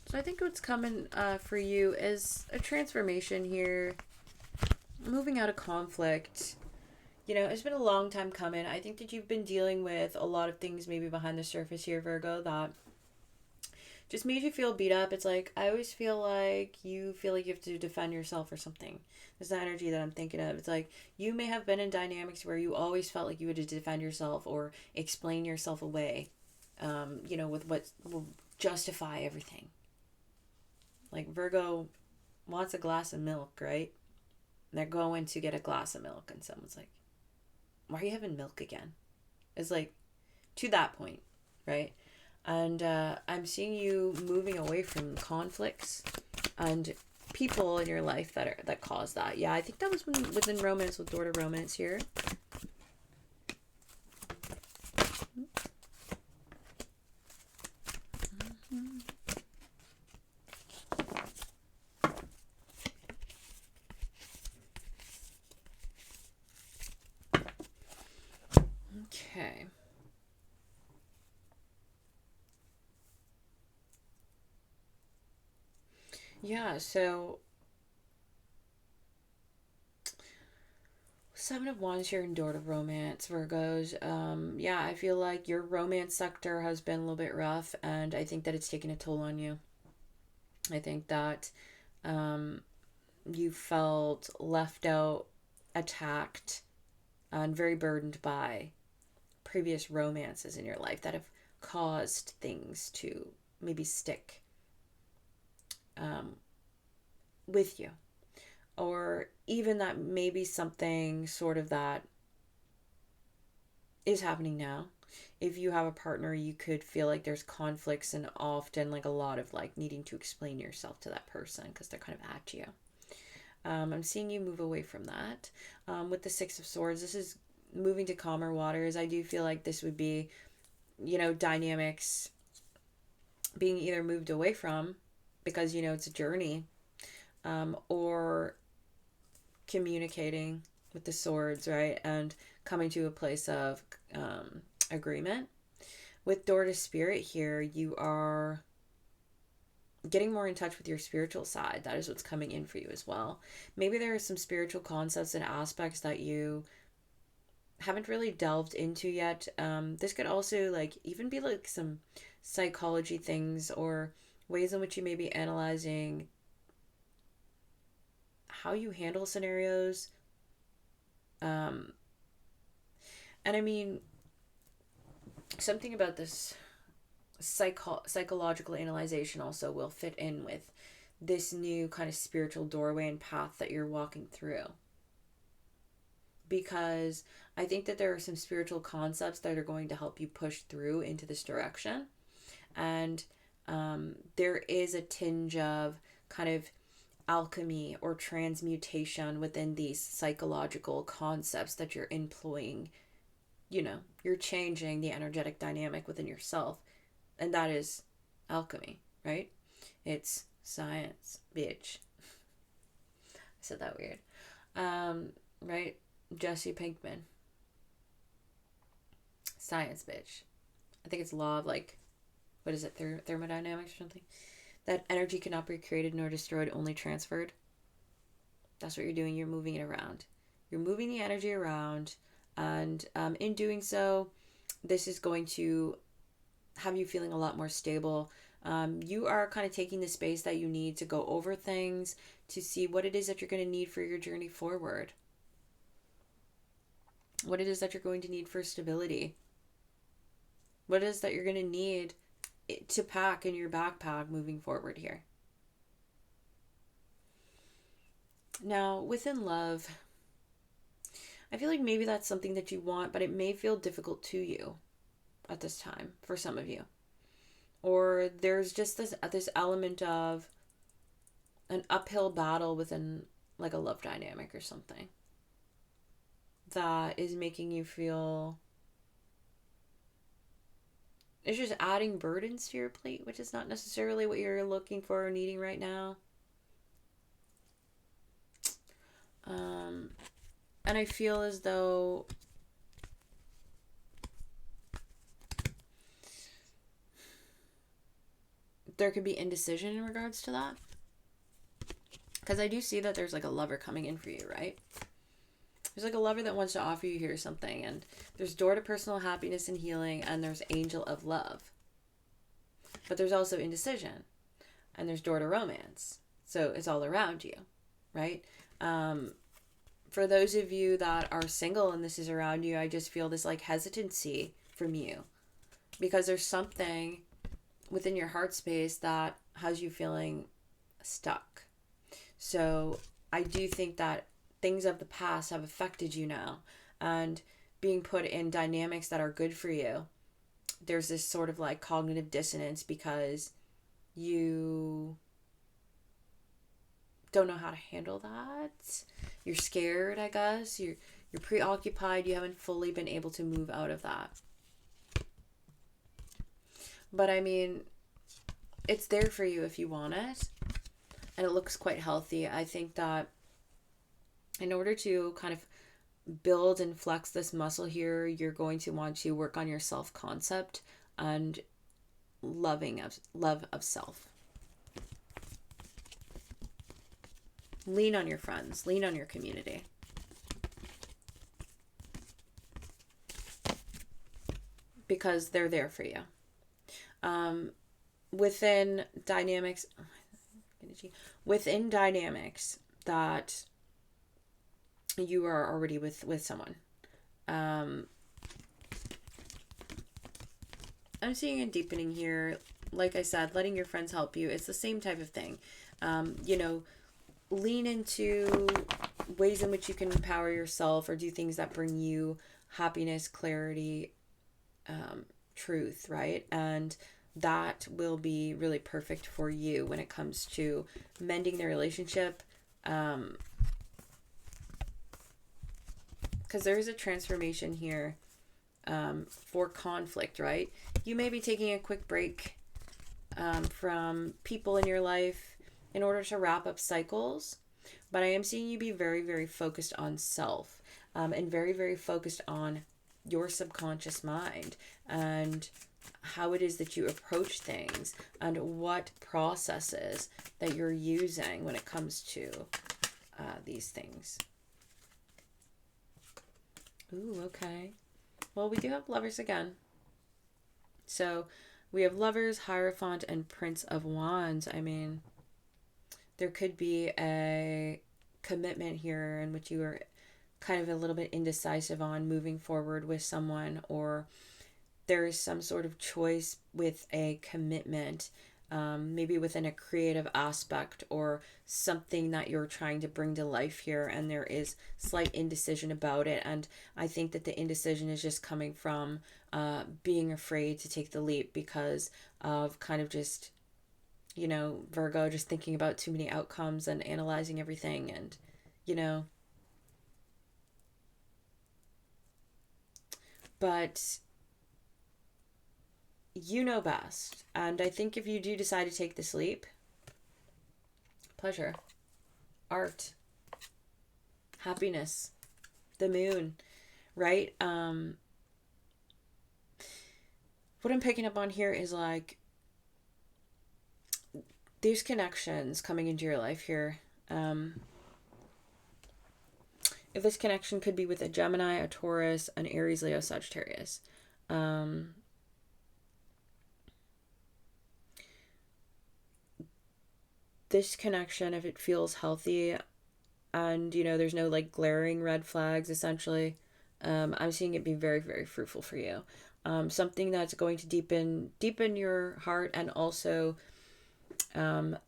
So I think what's coming for you is a transformation here. Moving out of conflict. It's been a long time coming. I think that you've been dealing with a lot of things maybe behind the surface here, Virgo, that just made you feel beat up. It's like, I always feel like you have to defend yourself or something. There's the energy that I'm thinking of. It's like, you may have been in dynamics where you always felt like you had to defend yourself or explain yourself away, with what will justify everything. Like Virgo wants a glass of milk, right? And they're going to get a glass of milk and someone's like, why are you having milk again? It's like, to that point, right? And I'm seeing you moving away from conflicts and people in your life that cause that. Yeah, I think that was within romance, with door to romance here. Okay. Yeah, so Seven of Wands here in door to romance, Virgos. Yeah, I feel like your romance sector has been a little bit rough, and I think that it's taken a toll on you. I think that um, you felt left out, attacked, and very burdened by previous romances in your life that have caused things to maybe stick um, with you. Or even that maybe something sort of that is happening now. If you have a partner, you could feel like there's conflicts and often like a lot of like needing to explain yourself to that person because they're kind of at you. I'm seeing you move away from that. With the Six of Swords, this is moving to calmer waters. I do feel like this would be, dynamics being either moved away from because, it's a journey, or communicating with the swords, right? And coming to a place of agreement. With door to spirit here, you are getting more in touch with your spiritual side. That is what's coming in for you as well. Maybe there are some spiritual concepts and aspects that you haven't really delved into yet. This could also like even be like some psychology things or ways in which you may be analyzing how you handle scenarios. Um, and I mean, something about this psychological analyzation also will fit in with this new kind of spiritual doorway and path that you're walking through. Because I think that there are some spiritual concepts that are going to help you push through into this direction. And there is a tinge of kind of alchemy or transmutation within these psychological concepts that you're employing. You're changing the energetic dynamic within yourself. And that is alchemy, right? It's science, bitch. I said that weird. Right? Jesse Pinkman. Science, bitch. I think it's law of like, what is it, thermodynamics or something? That energy cannot be created nor destroyed, only transferred. That's what you're doing. You're moving it around. You're moving the energy around. And in doing so, this is going to have you feeling a lot more stable. You are kind of taking the space that you need to go over things, to see what it is that you're going to need for your journey forward. What it is that you're going to need for stability. What it is that you're going to need to pack in your backpack moving forward here. Now, within love, I feel like maybe that's something that you want, but it may feel difficult to you at this time for some of you. Or there's just this element of an uphill battle within like a love dynamic or something that is making you feel it's just adding burdens to your plate, which is not necessarily what you're looking for or needing right now. And I feel as though there could be indecision in regards to that. Because I do see that there's like a lover coming in for you, right? There's like a lover that wants to offer you here something. And there's door to personal happiness and healing. And there's angel of love. But there's also indecision. And there's door to romance. So it's all around you, right? For those of you that are single and this is around you, I just feel this like hesitancy from you. Because there's something within your heart space that has you feeling stuck. So I do think that things of the past have affected you now, and being put in dynamics that are good for you, there's this sort of like cognitive dissonance because you don't know how to handle that. You're scared, I guess. You're preoccupied. You haven't fully been able to move out of that. But I mean, it's there for you if you want it. And it looks quite healthy. I think that in order to kind of build and flex this muscle here, you're going to want to work on your self-concept and love of self. Lean on your friends. Lean on your community. Because they're there for you. Within dynamics that you are already with someone. I'm seeing a deepening here. Like I said, letting your friends help you. It's the same type of thing. You know, lean into ways in which you can empower yourself or do things that bring you happiness, clarity, truth, right? And that will be really perfect for you when it comes to mending the relationship. Because there is a transformation here for conflict, right? You may be taking a quick break from people in your life in order to wrap up cycles, but I am seeing you be very, very focused on self, and very, very focused on your subconscious mind and how it is that you approach things and what processes that you're using when it comes to these things. Ooh, okay. Well, we do have Lovers again. So we have Lovers, Hierophant, and Prince of Wands. I mean, there could be a commitment here in which you are kind of a little bit indecisive on moving forward with someone, or there is some sort of choice with a commitment, maybe within a creative aspect or something that you're trying to bring to life here, and there is slight indecision about it. And I think that the indecision is just coming from being afraid to take the leap because of kind of just, you know, Virgo, just thinking about too many outcomes and analyzing everything, and, you know, but you know best. And I think if you do decide to take this leap, pleasure, art, happiness, the moon, right? What I'm picking up on here is like, there's connections coming into your life here. If this connection could be with a Gemini, a Taurus, an Aries, Leo, Sagittarius. This connection, if it feels healthy and, you know, there's no like glaring red flags, essentially, I'm seeing it be very, very fruitful for you. Something that's going to deepen your heart and also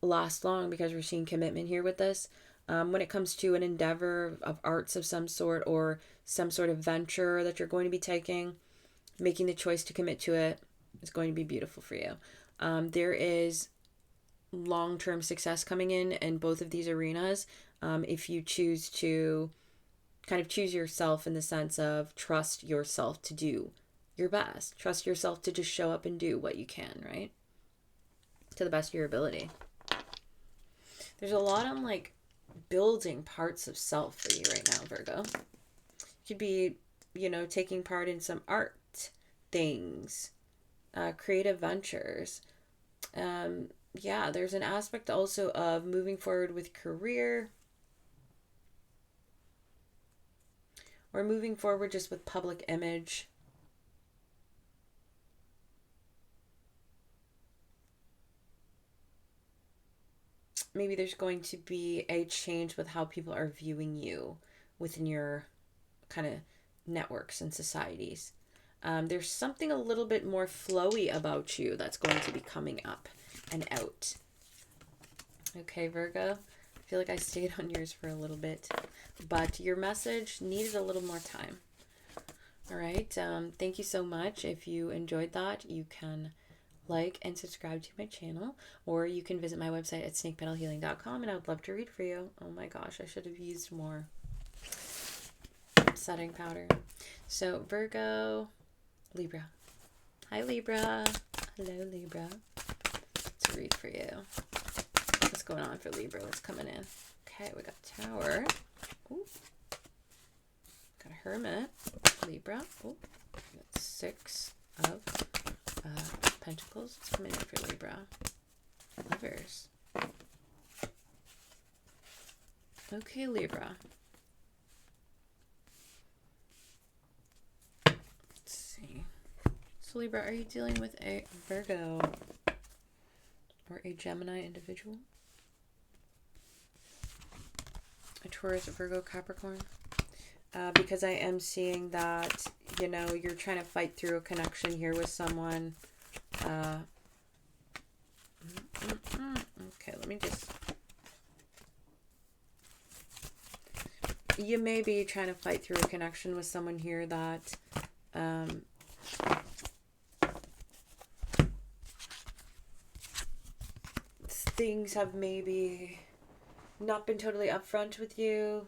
last long, because we're seeing commitment here with this. When it comes to an endeavor of arts of some sort or some sort of venture that you're going to be taking, making the choice to commit to it is going to be beautiful for you. There is long-term success coming in both of these arenas. If you choose to kind of choose yourself in the sense of trust yourself to do your best, trust yourself to just show up and do what you can, right? To the best of your ability. There's a lot on like building parts of self for you right now, Virgo. You could be, you know, taking part in some art things, creative ventures. Yeah, there's an aspect also of moving forward with career, or moving forward just with public image. Maybe there's going to be a change with how people are viewing you within your kind of networks and societies. There's something a little bit more flowy about you that's going to be coming up and out. Okay, Virgo. I feel like I stayed on yours for a little bit, but your message needed a little more time. All right. Thank you so much. If you enjoyed that, you can like and subscribe to my channel, or you can visit my website at snakepetalhealing.com, and I would love to read for you. Oh my gosh, I should have used more setting powder. So Virgo, Libra. Hi Libra. Hello Libra. Let's read for you. What's going on for Libra? What's coming in? Okay, we got Tower. Ooh. Got a Hermit. Libra. Ooh. Got 6 of Pentacles. What's coming in for Libra? Lovers. Okay, Libra. Let's see. So Libra, are you dealing with a Virgo or a Gemini individual? A Taurus, a Virgo, Capricorn? Because I am seeing that, you know, you're trying to fight through a connection here with someone. Okay, let me just... You may be trying to fight through a connection with someone here that... things have maybe not been totally upfront with you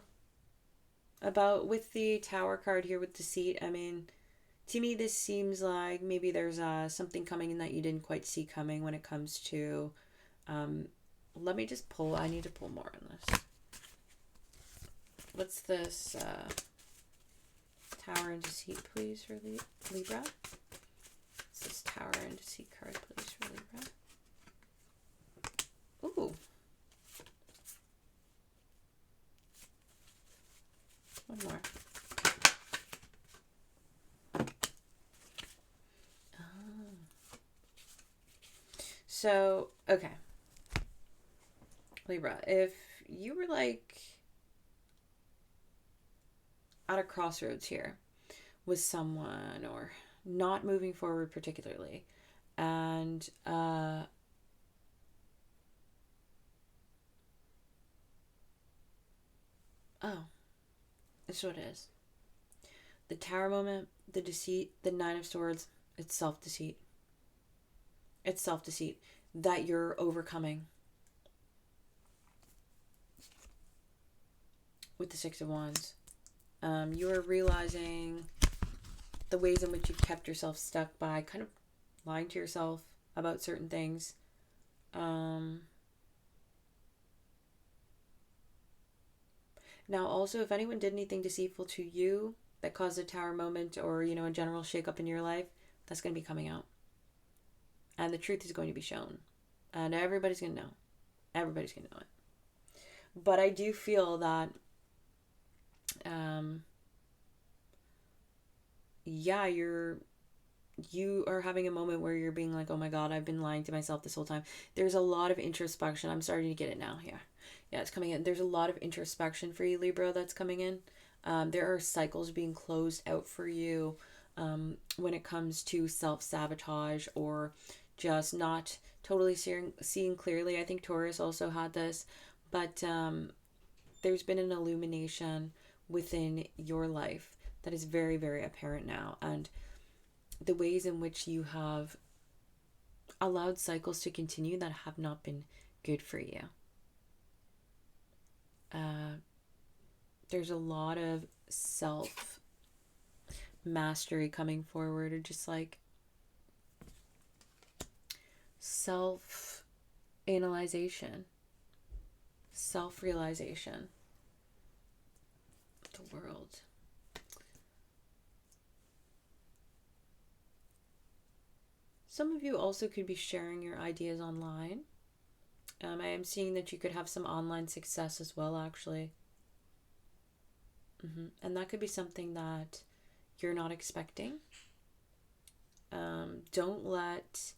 about. With the Tower card here with deceit, I mean, to me this seems like maybe there's something coming in that you didn't quite see coming when it comes to let me just pull. I need to pull more on this. What's this Tower and deceit, please, for Libra? What's this Tower and deceit card, please, for Libra? Ooh. One more. So, okay. Libra, if you were like at a crossroads here with someone or not moving forward particularly, and this is what it is. The Tower moment, the deceit, the Nine of Swords, it's self-deceit. It's self-deceit that you're overcoming. With the Six of Wands. You are realizing the ways in which you've kept yourself stuck by kind of lying to yourself about certain things. Now, also, if anyone did anything deceitful to you that caused a Tower moment or, you know, a general shakeup in your life, that's going to be coming out. And the truth is going to be shown. And everybody's going to know. Everybody's going to know it. But I do feel that, yeah, you are having a moment where you're being like, oh my God, I've been lying to myself this whole time. There's a lot of introspection. I'm starting to get it now. Yeah, it's coming in. There's a lot of introspection for you, Libra, that's coming in. There are cycles being closed out for you when it comes to self-sabotage or just not totally seeing clearly. I think Taurus also had this, but there's been an illumination within your life that is very, very apparent now. And the ways in which you have allowed cycles to continue that have not been good for you. There's a lot of self mastery coming forward, or just like self analyzation, self realization of the world. Some of you also could be sharing your ideas online. I am seeing that you could have some online success as well, actually. And that could be something that you're not expecting. Don't let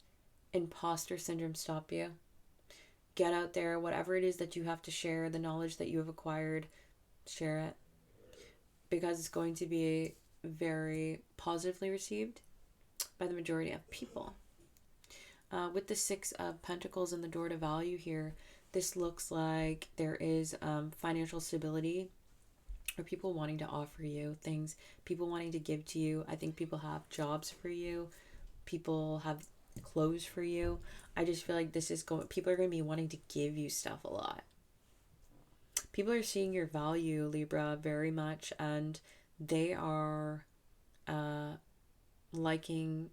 imposter syndrome stop you. Get out there, whatever it is that you have to share, the knowledge that you have acquired, share it. Because it's going to be very positively received by the majority of people. With the Six of Pentacles and the door to value here, this looks like there is financial stability, or people wanting to offer you things, people wanting to give to you. I think people have jobs for you, people have clothes for you. I just feel like people are going to be wanting to give you stuff a lot. People are seeing your value, Libra, very much, and they are liking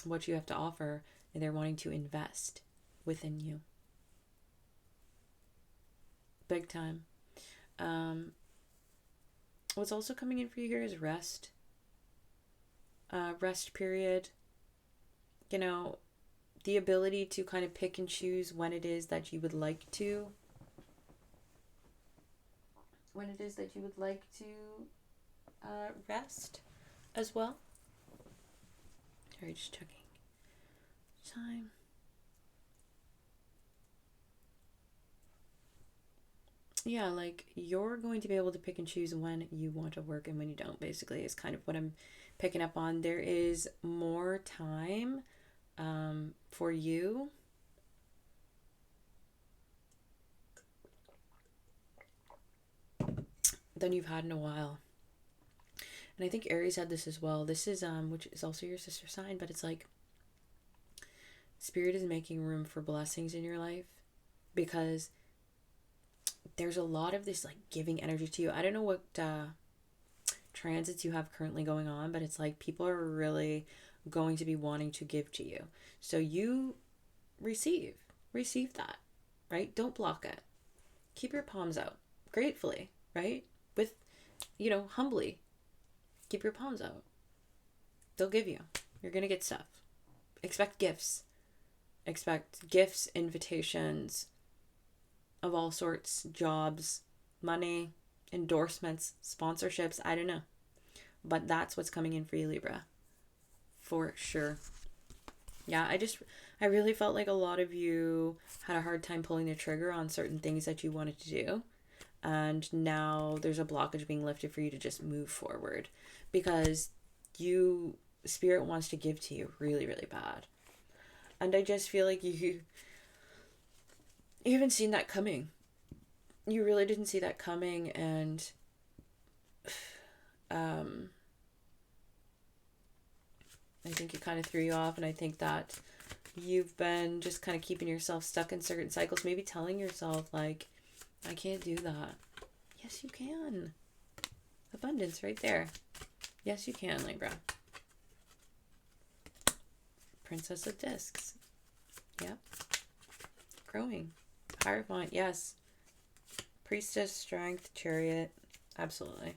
what you have to offer, and they're wanting to invest within you. Big time. What's also coming in for you here is rest. Rest period. You know, the ability to kind of pick and choose when it is that you would like to when it is that you would like to rest as well. Sorry, just checking time. Yeah, like you're going to be able to pick and choose when you want to work and when you don't, basically, is kind of what I'm picking up on. There is more time for you than you've had in a while. And I think Aries had this as well. This is which is also your sister sign, but it's like Spirit is making room for blessings in your life because there's a lot of this like giving energy to you. I don't know what transits you have currently going on, but it's like people are really going to be wanting to give to you. So you receive that, right? Don't block it. Keep your palms out gratefully, right? With, humbly. Keep your palms out. They'll give you. You're going to get stuff. Expect gifts. Expect gifts, invitations of all sorts, jobs, money, endorsements, sponsorships. I don't know. But that's what's coming in for you, Libra. For sure. Yeah, I really felt like a lot of you had a hard time pulling the trigger on certain things that you wanted to do. And now there's a blockage being lifted for you to just move forward. Because Spirit wants to give to you really, really bad. And I just feel like you haven't seen that coming. You really didn't see that coming, and I think it kind of threw you off, and I think that you've been just kind of keeping yourself stuck in certain cycles, maybe telling yourself, like, I can't do that. Yes, you can. Abundance right there. Yes, you can, Libra. Princess of Discs. Yep. Growing. Hierophant, yes. Priestess, Strength, Chariot. Absolutely.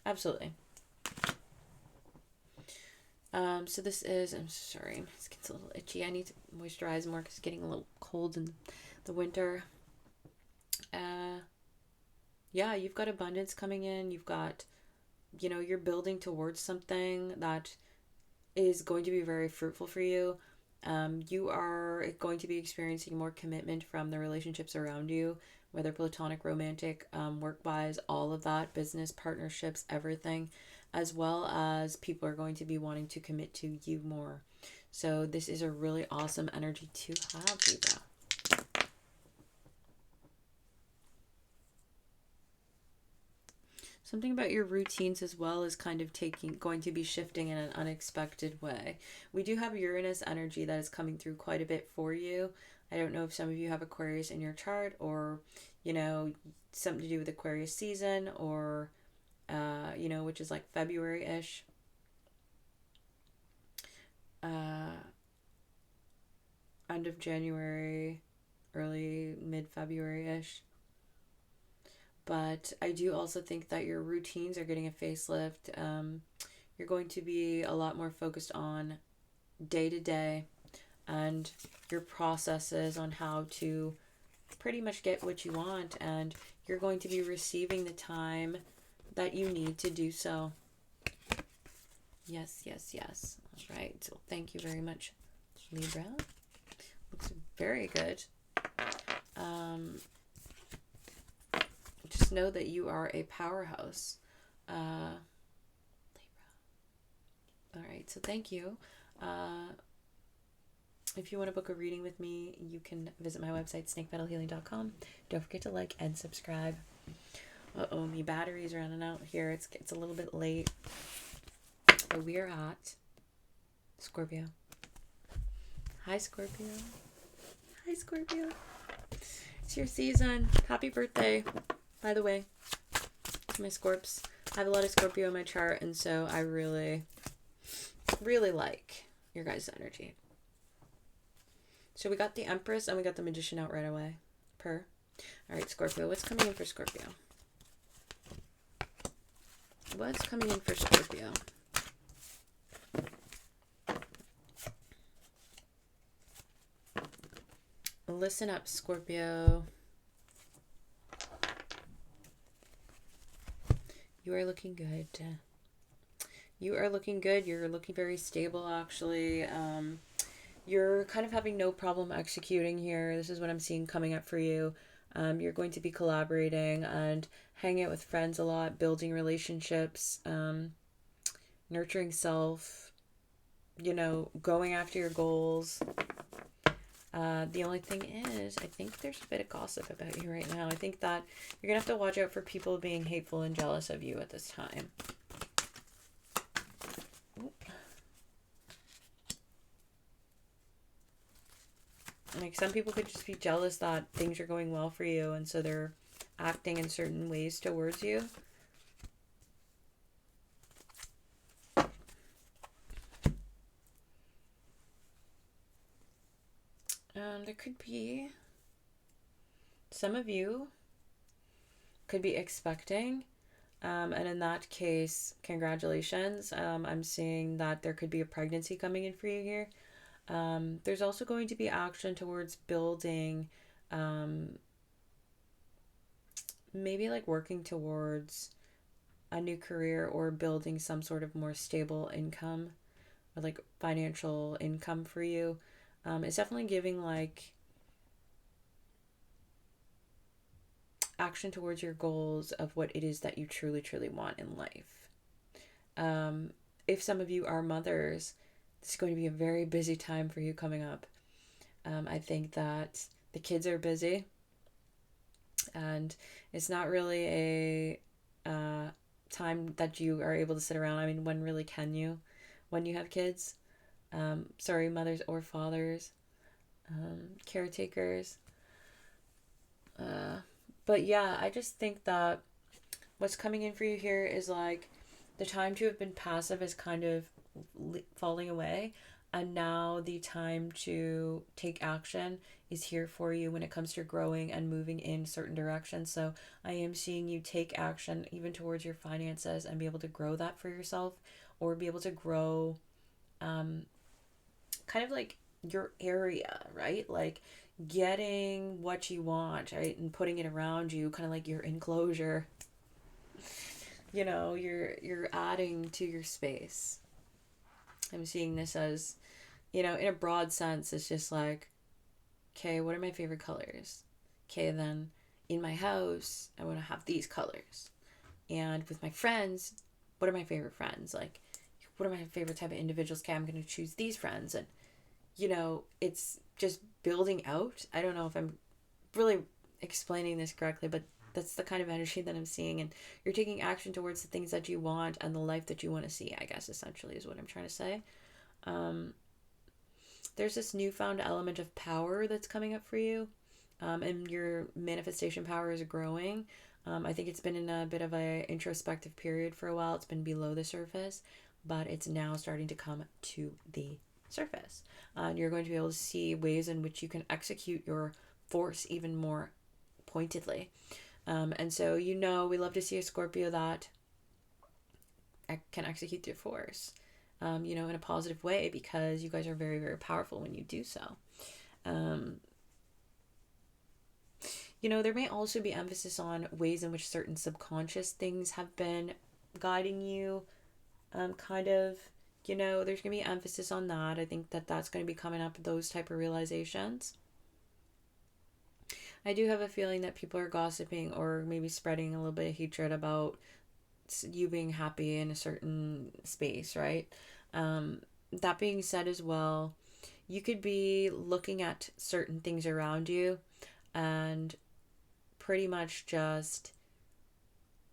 Absolutely. So this is, I'm sorry, my skin's a little itchy. I need to moisturize more because it's getting a little cold in the winter. Yeah, you've got abundance coming in. You've got, you're building towards something that is going to be very fruitful for you. You are going to be experiencing more commitment from the relationships around you, whether platonic, romantic, work-wise, all of that, business, partnerships, everything, as well as people are going to be wanting to commit to you more. So this is a really awesome energy to have, Libra. Something about your routines as well is kind of going to be shifting in an unexpected way. We do have Uranus energy that is coming through quite a bit for you. I don't know if some of you have Aquarius in your chart, or, something to do with Aquarius season, or, which is like February-ish. End of January, early mid-February-ish. But I do also think that your routines are getting a facelift. You're going to be a lot more focused on day-to-day and your processes on how to pretty much get what you want. And you're going to be receiving the time that you need to do so. Yes, yes, yes. All right. So thank you very much, Libra. Looks very good. Just know that you are a powerhouse, Libra. All right, so thank you. If you want to book a reading with me, you can visit my website, snakepetalhealing.com. Don't forget to like and subscribe. Uh-oh, my batteries are running out here. It's a little bit late. But we are at Scorpio. Hi, Scorpio. Hi, Scorpio. It's your season. Happy birthday. By the way, my Scorps. I have a lot of Scorpio in my chart, and so I really, really like your guys' energy. So we got the Empress and we got the Magician out right away. All right, Scorpio. What's coming in for Scorpio? What's coming in for Scorpio? Listen up, Scorpio. You are looking good. You are looking good. You're looking very stable, actually. You're kind of having no problem executing here. This is what I'm seeing coming up for you. You're going to be collaborating and hanging out with friends a lot, building relationships, nurturing self, going after your goals. The only thing is, I think there's a bit of gossip about you right now. I think that you're going to have to watch out for people being hateful and jealous of you at this time. Like, some people could just be jealous that things are going well for you, and so they're acting in certain ways towards you. There could be some of you could be expecting, and in that case, congratulations. I'm seeing that there could be a pregnancy coming in for you here. There's also going to be action towards building, maybe like working towards a new career or building some sort of more stable income or like financial income for you. It's definitely giving like action towards your goals of what it is that you truly, truly want in life. If some of you are mothers, this is going to be a very busy time for you coming up. I think that the kids are busy, and it's not really a time that you are able to sit around. I mean, when really can you? When you have kids? Sorry, mothers or fathers, caretakers. But yeah, I just think that what's coming in for you here is like the time to have been passive is kind of falling away, and now the time to take action is here for you when it comes to growing and moving in certain directions. So I am seeing you take action even towards your finances and be able to grow that for yourself, or be able to grow kind of like your area, right? Like getting what you want, right? And putting it around you, kind of like your enclosure. You're adding to your space. I'm seeing this as, in a broad sense, it's just like, okay, what are my favorite colors? Okay, then in my house, I want to have these colors. And with my friends, what are my favorite friends? Like, what are my favorite type of individuals? Okay, I'm going to choose these friends. And, it's just building out. I don't know if I'm really explaining this correctly, but that's the kind of energy that I'm seeing. And you're taking action towards the things that you want and the life that you want to see, I guess, essentially is what I'm trying to say. There's this newfound element of power that's coming up for you. And your manifestation power is growing. I think it's been in a bit of a introspective period for a while. It's been below the surface, but it's now starting to come to the surface. And you're going to be able to see ways in which you can execute your force even more pointedly. And so, we love to see a Scorpio that can execute their force, in a positive way, because you guys are very, very powerful when you do so. There may also be emphasis on ways in which certain subconscious things have been guiding you, there's going to be emphasis on that. I think that that's going to be coming up, those type of realizations. I do have a feeling that people are gossiping or maybe spreading a little bit of hatred about you being happy in a certain space, right? That being said as well, you could be looking at certain things around you and pretty much just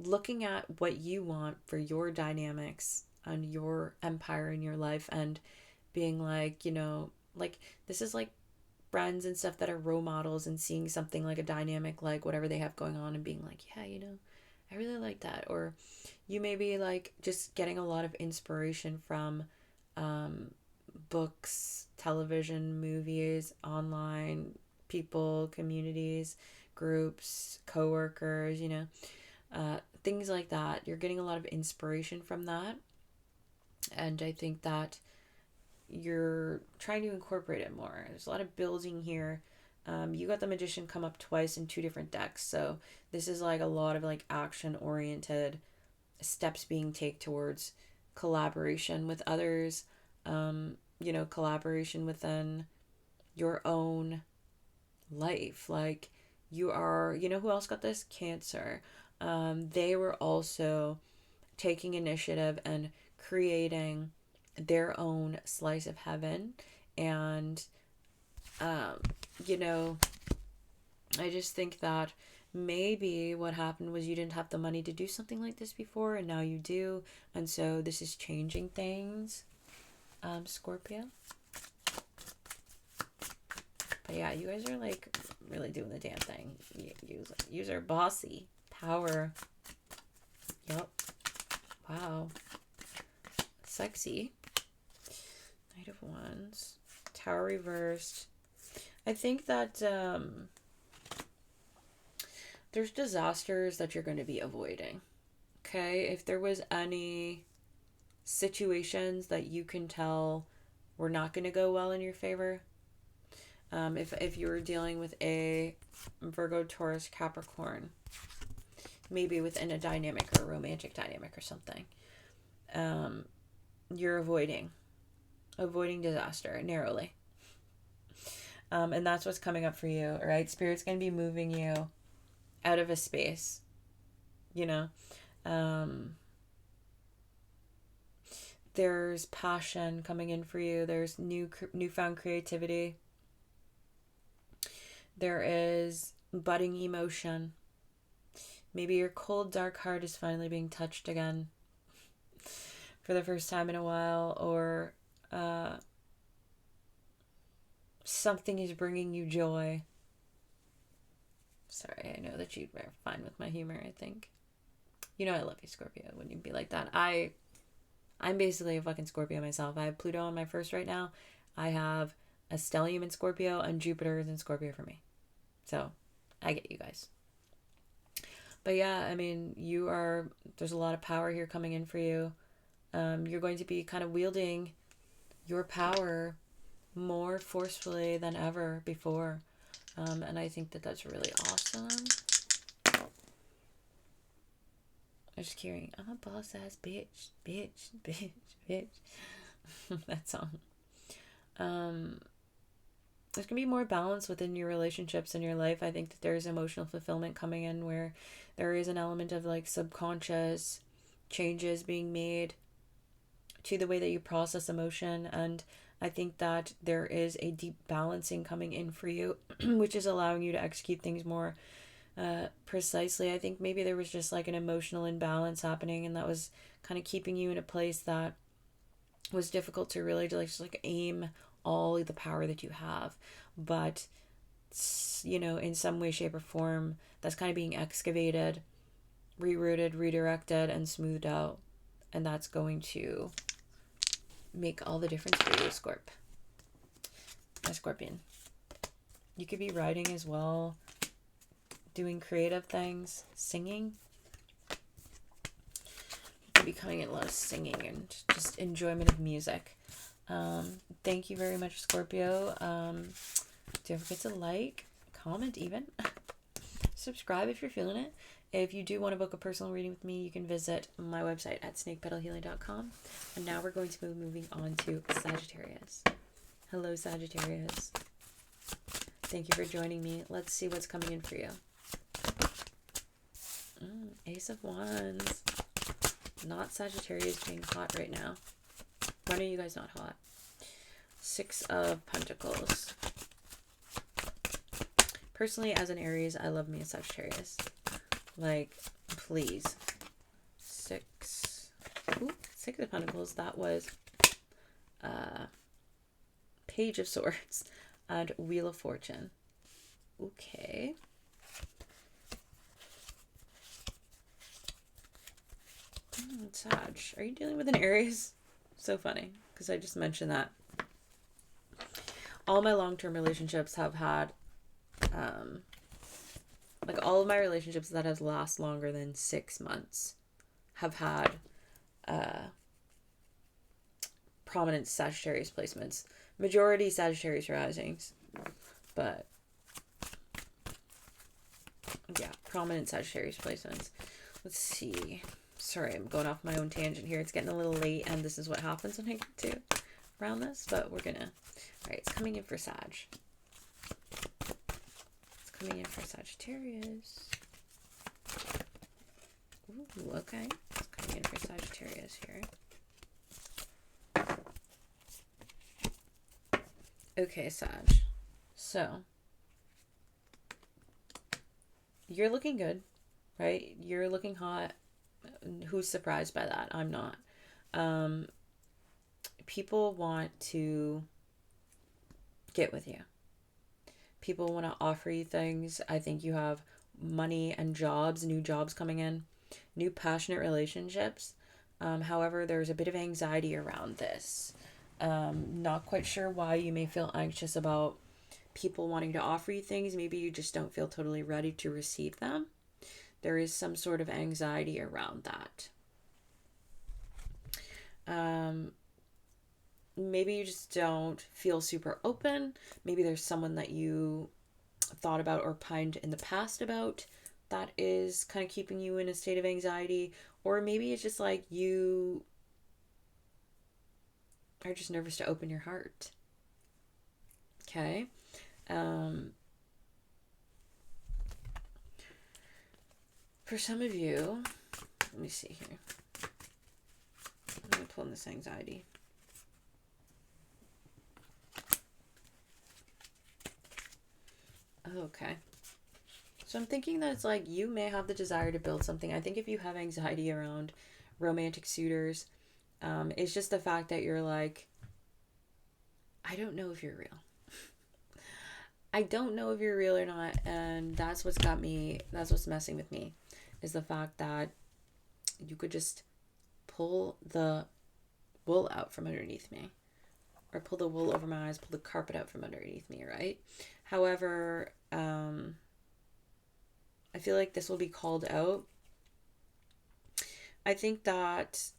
looking at what you want for your dynamics and your empire in your life, and being like, like this is like friends and stuff that are role models, and seeing something like a dynamic like whatever they have going on and being like, yeah, I really like that. Or you may be like just getting a lot of inspiration from books, television, movies, online people, communities, groups, coworkers, things like that. You're getting a lot of inspiration from that. And I think that you're trying to incorporate it more. There's a lot of building here. You got the Magician come up twice in two different decks. So this is like a lot of like action oriented steps being taken towards collaboration with others, you know, collaboration within your own life. Like, you are, you know who else got this? Cancer. They were also taking initiative and creating their own slice of heaven. And, you know, I just think that maybe what happened was you didn't have the money to do something like this before, and now you do. And so this is changing things, Scorpio. But yeah, you guys are like really doing the damn thing. You are bossy. Power. Yup. Wow. Sexy. Knight of Wands. Tower reversed. I think that there's disasters that you're going to be avoiding. Okay? If there was any situations that you can tell were not going to go well in your favor, if you were dealing with a Virgo, Taurus, Capricorn, maybe within a dynamic or a romantic dynamic or something, you're avoiding disaster narrowly. And that's what's coming up for you, right? Spirit's going to be moving you out of a space, you know. There's passion coming in for you. There's newfound creativity. There is budding emotion. Maybe your cold, dark heart is finally being touched again for the first time in a while, or something is bringing you joy. Sorry, I know that you'd be fine with my humor, I think. You know I love you, Scorpio. Wouldn't you be like that? I'm basically a fucking Scorpio myself. I have Pluto on my first right now. I have a stellium in Scorpio, and Jupiter is in Scorpio for me. So, I get you guys. But yeah, I mean, there's a lot of power here coming in for you. You're going to be kind of wielding your power more forcefully than ever before. And I think that that's really awesome. I'm just kidding. I'm a boss ass bitch. Bitch. Bitch. Bitch. That song. There's going to be more balance within your relationships in your life. I think that there's emotional fulfillment coming in where there is an element of like subconscious changes being made to the way that you process emotion. And I think that there is a deep balancing coming in for you, which is allowing you to execute things more precisely. I think maybe there was just like an emotional imbalance happening, and that was kind of keeping you in a place that was difficult to really just like aim all the power that you have. But, you know, in some way, shape, or form, that's kind of being excavated, rerouted, redirected, and smoothed out. And that's going to make all the difference for you, my Scorpion. You could be writing as well, doing creative things, singing. You could be coming in a lot of singing and just enjoyment of music. Thank you very much, Scorpio. Don't forget to like, comment even. Subscribe if you're feeling it. If you do want to book a personal reading with me, you can visit my website at snakepetalhealing.com. And now we're going to be moving on to Sagittarius. Hello, Sagittarius. Thank you for joining me. Let's see what's coming in for you. Ace of Wands. Not Sagittarius being hot right now. When are you guys not hot? Six of Pentacles. Personally, as an Aries, I love me a Sagittarius. Like, please. Six of Pentacles. That was Page of Swords and Wheel of Fortune. Okay. Sag. Are you dealing with an Aries? So funny, because I just mentioned that. All my long-term relationships have had, like all of my relationships that have lasted longer than 6 months have had prominent Sagittarius placements. Majority Sagittarius risings, but yeah, prominent Sagittarius placements. Let's see. Sorry, I'm going off my own tangent here. It's getting a little late, and this is what happens when I get to around this, but we're gonna... All right, it's coming in for Sag. It's coming in for Sagittarius. Ooh, okay. It's coming in for Sagittarius here. Okay, Sag. So, you're looking good, right? You're looking hot. Who's surprised by that? I'm not. People want to get with you. People want to offer you things. I think you have money and jobs, new jobs coming in, new passionate relationships. However, there's a bit of anxiety around this. Not quite sure why you may feel anxious about people wanting to offer you things. Maybe you just don't feel totally ready to receive them. There is some sort of anxiety around that. Maybe you just don't feel super open. Maybe there's someone that you thought about or pined in the past about that is kind of keeping you in a state of anxiety. Or maybe it's just like you are just nervous to open your heart. Okay. For some of you, let me see here. I'm going to pull in this anxiety. Okay. So I'm thinking that it's like you may have the desire to build something. I think if you have anxiety around romantic suitors, it's just the fact that you're like, I don't know if you're real. I don't know if you're real or not. And that's what's got me, that's what's messing with me, is the fact that you could just pull the wool out from underneath me. Or pull the wool over my eyes, pull the carpet out from underneath me, right? However, I feel like this will be called out. I think that,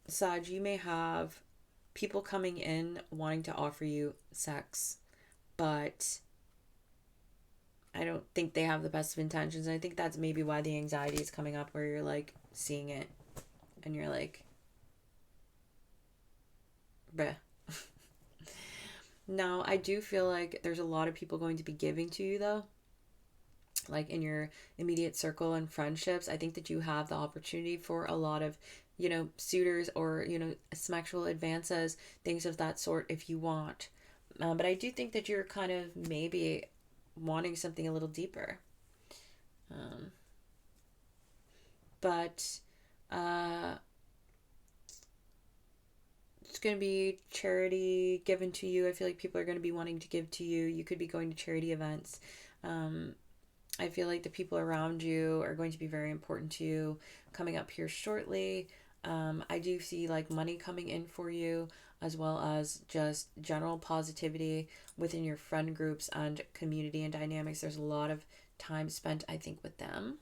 Sag, you may have people coming in wanting to offer you sex, but I don't think they have the best of intentions. And I think that's maybe why the anxiety is coming up, where you're like seeing it and you're like, bleh. Now, I do feel like there's a lot of people going to be giving to you, though. Like in your immediate circle and friendships, I think that you have the opportunity for a lot of, suitors or, sexual advances, things of that sort if you want. But I do think that you're kind of maybe wanting something a little deeper. But it's going to be charity given to you. I feel like people are going to be wanting to give to you. You could be going to charity events. I feel like the people around you are going to be very important to you coming up here shortly. I do see like money coming in for you, as well as just general positivity within your friend groups and community and dynamics. There's a lot of time spent, I think, with them.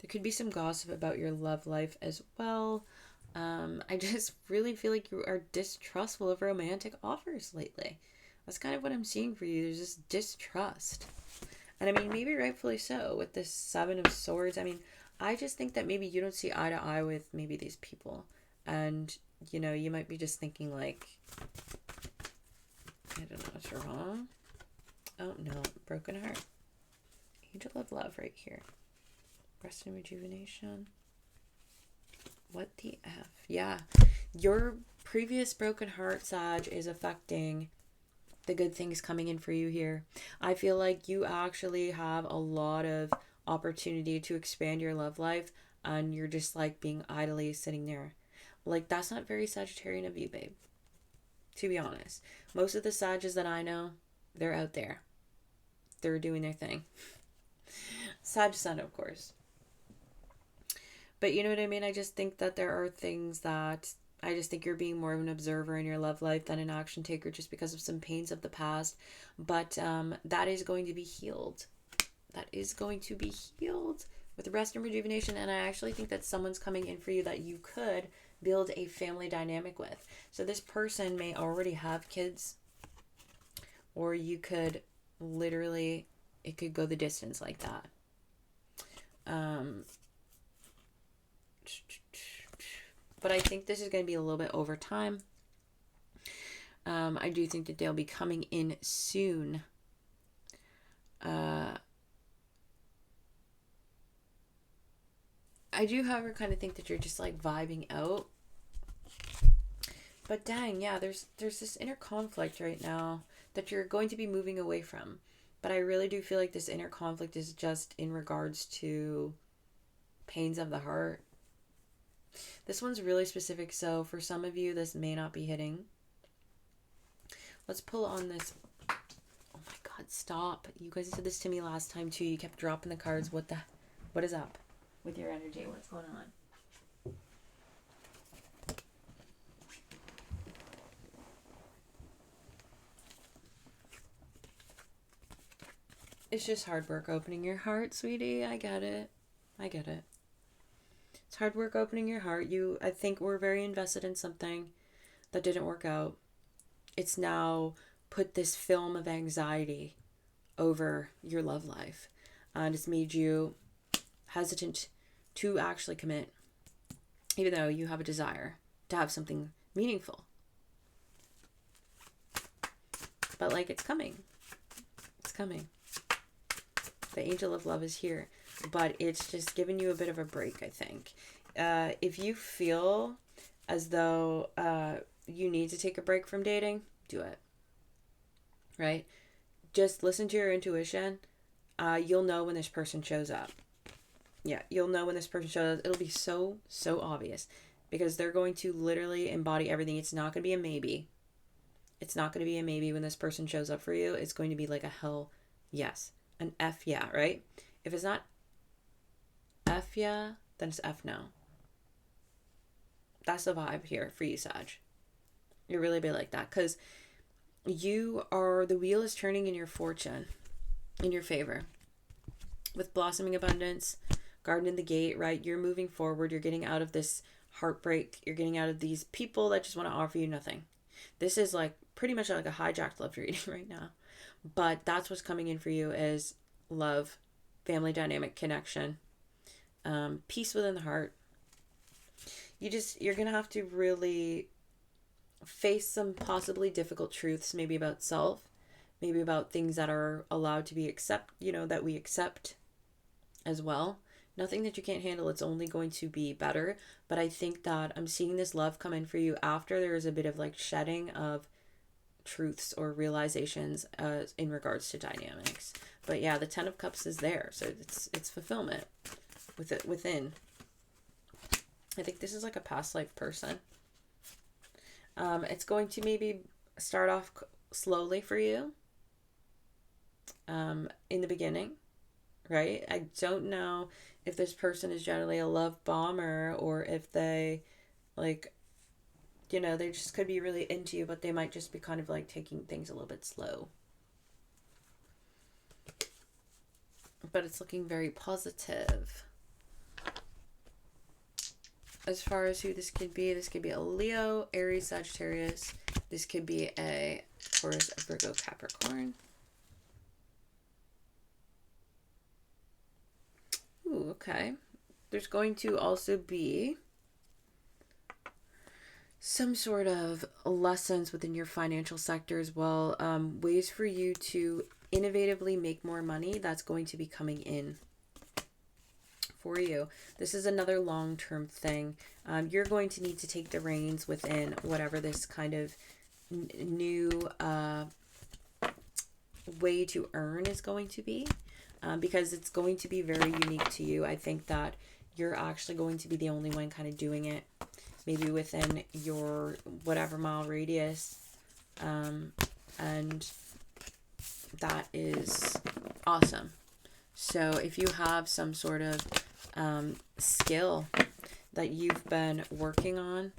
There could be some gossip about your love life as well. I just really feel like you are distrustful of romantic offers lately. That's kind of what I'm seeing for you. There's this distrust. And I mean, maybe rightfully so with this Seven of Swords. I mean, I just think that maybe you don't see eye to eye with maybe these people. And, you might be just thinking like, I don't know what's wrong. Oh no, broken heart. Angel of love right here. Rest and rejuvenation. What the F? Yeah. Your previous broken heart, Sag, is affecting the good things coming in for you here. I feel like you actually have a lot of opportunity to expand your love life, and you're just like being idly sitting there. Like, that's not very Sagittarian of you, babe. To be honest. Most of the Sages that I know, they're out there. They're doing their thing. Sag sun, of course. But you know what I mean? I just think that there are things that I just think you're being more of an observer in your love life than an action taker, just because of some pains of the past. But that is going to be healed. That is going to be healed with rest and rejuvenation. And I actually think that someone's coming in for you that you could build a family dynamic with. So this person may already have kids, or you could literally, it could go the distance like that. But I think this is going to be a little bit over time. I do think that they'll be coming in soon. I do, however, kind of think that you're just like vibing out. But dang, yeah, there's this inner conflict right now that you're going to be moving away from. But I really do feel like this inner conflict is just in regards to pains of the heart. This one's really specific, so for some of you, this may not be hitting. Let's pull on this. Oh my God, stop. You guys said this to me last time too. You kept dropping the cards. What is up with your energy? What's going on? It's just hard work opening your heart, sweetie. I get it. It's hard work opening your heart. I think we're very invested in something that didn't work out. It's now put this film of anxiety over your love life. And it's made you hesitant to actually commit, even though you have a desire to have something meaningful. But like, it's coming. It's coming. The angel of love is here, but it's just giving you a bit of a break, I think. If you feel as though you need to take a break from dating, do it. Right? Just listen to your intuition. You'll know when this person shows up. Yeah, you'll know when this person shows up. It'll be so obvious because they're going to literally embody everything. It's not going to be a maybe. It's not going to be a maybe when this person shows up for you. It's going to be like a hell yes. An F yeah, right? If it's not F yeah, then it's F no. That's the vibe here for you, Sag. You're really big like that because the wheel is turning in your fortune, in your favor. With blossoming abundance, garden in the gate, right? You're moving forward. You're getting out of this heartbreak. You're getting out of these people that just want to offer you nothing. This is like pretty much like a hijacked love reading right now. But that's what's coming in for you is love, family dynamic connection, peace within the heart. You're going to have to really face some possibly difficult truths, maybe about self, maybe about things that are allowed to be that we accept as well. Nothing that you can't handle. It's only going to be better. But I think that I'm seeing this love come in for you after there is a bit of like shedding of truths or realizations in regards to dynamics. But yeah, the 10 of Cups is there, so it's fulfillment within. I think this is like a past life person. It's going to maybe start off slowly for you in the beginning, right? I don't know if this person is generally a love bomber or if they like, they just could be really into you, but they might just be kind of like taking things a little bit slow. But it's looking very positive. As far as who this could be a Leo, Aries, Sagittarius. This could be a Taurus, Virgo, Capricorn. Ooh, okay. There's going to also be some sort of lessons within your financial sector as well. Ways for you to innovatively make more money that's going to be coming in for you. This is another long-term thing. You're going to need to take the reins within whatever this kind of new way to earn is going to be, because it's going to be very unique to you. I think that you're actually going to be the only one kind of doing it, maybe within your whatever mile radius, and that is awesome. So if you have some sort of skill that you've been working on,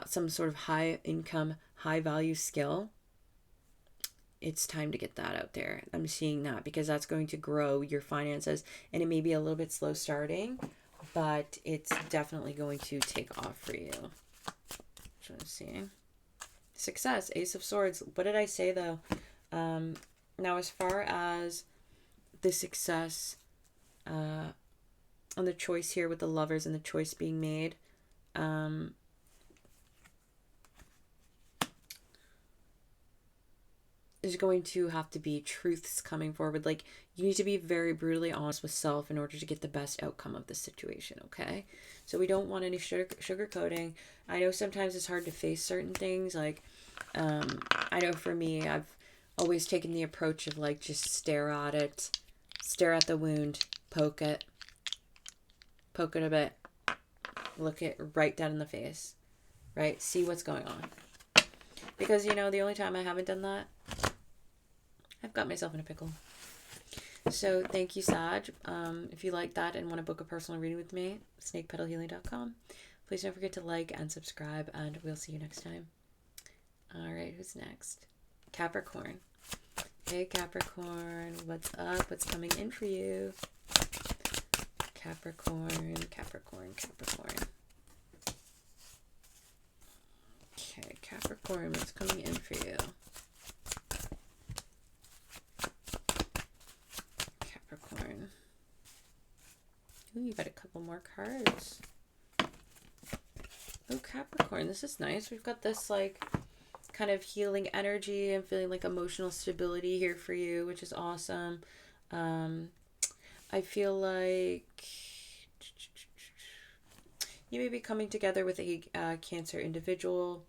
some sort of high income, high value skill, it's time to get that out there. I'm seeing that because that's going to grow your finances, and it may be a little bit slow starting, but it's definitely going to take off for you. That's what I'm seeing. Success, Ace of Swords. What did I say though? Now as far as the success on the choice here with the Lovers and the choice being made, there's going to have to be truths coming forward. Like, you need to be very brutally honest with self in order to get the best outcome of the situation, okay? So we don't want any sugarcoating. I know sometimes it's hard to face certain things. Like, I know for me, I've always taken the approach of, like, just stare at it, stare at the wound, poke it a bit, look it right down in the face, right? See what's going on. Because, you know, the only time I haven't done that, I've got myself in a pickle. So thank you, Sag. If you like that and want to book a personal reading with me, snakepetalhealing.com. Please don't forget to like and subscribe, and we'll see you next time. All right, who's next? Capricorn. Hey, Capricorn. What's up? What's coming in for you? Capricorn, Capricorn, Capricorn. Okay, Capricorn, what's coming in for you? Capricorn. Ooh, you got a couple more cards. Oh, Capricorn, this is nice. We've got this, like, kind of healing energy and feeling like emotional stability here for you, which is awesome. I feel like you may be coming together with a Cancer individual,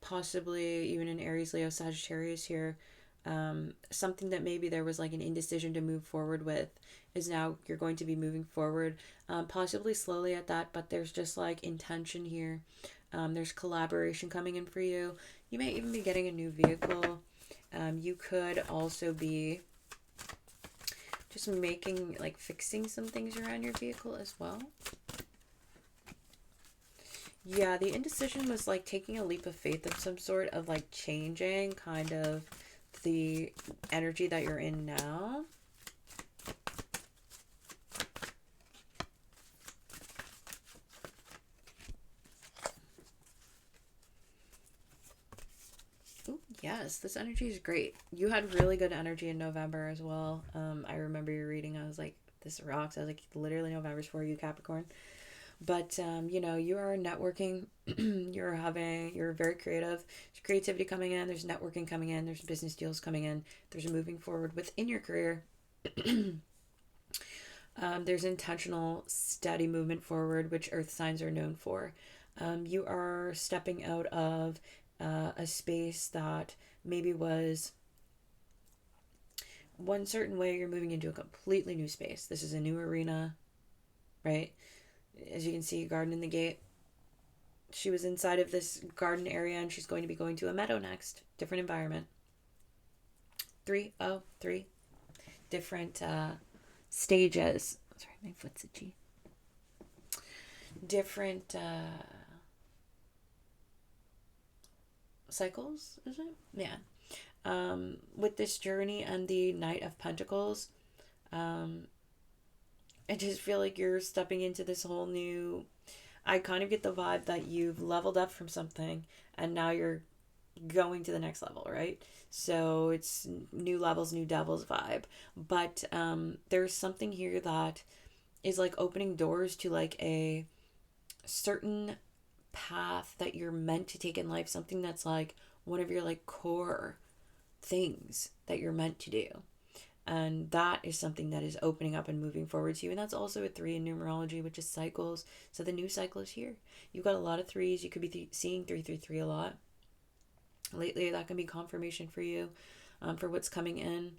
possibly even an Aries, Leo, Sagittarius here. Something that maybe there was like an indecision to move forward with is now you're going to be moving forward, possibly slowly at that, but there's just like intention here. There's collaboration coming in for you. You may even be getting a new vehicle. You could also be just making, like, fixing some things around your vehicle as well. Yeah, the indecision was like taking a leap of faith of some sort, of like changing kind of the energy that you're in now. Ooh, yes, this energy is great. You had really good energy in November as well. I remember your reading. I was like, this rocks. I was like, literally November's for you, Capricorn. But, you know, you are networking. You're very creative. There's creativity coming in. There's networking coming in. There's business deals coming in. There's moving forward within your career. There's intentional, steady movement forward, which earth signs are known for. You are stepping out of a space that maybe was one certain way. You're moving into a completely new space. This is a new arena, right? As you can see, garden in the gate. She was inside of this garden area, and she's going to be going to a meadow next. Different environment. 3 different stages. Sorry, my foot's itchy. Different cycles, is it? Yeah. With this journey and the Knight of Pentacles, I just feel like you're stepping into this whole new... I kind of get the vibe that you've leveled up from something and now you're going to the next level, right? So it's new levels, new devils vibe. But there's something here that is like opening doors to like a certain path that you're meant to take in life. Something that's like one of your like core things that you're meant to do. And that is something that is opening up and moving forward to you. And that's also a 3 in numerology, which is cycles. So the new cycle is here. You've got a lot of 3s. You could be seeing 333 a lot. Lately, that can be confirmation for you for what's coming in.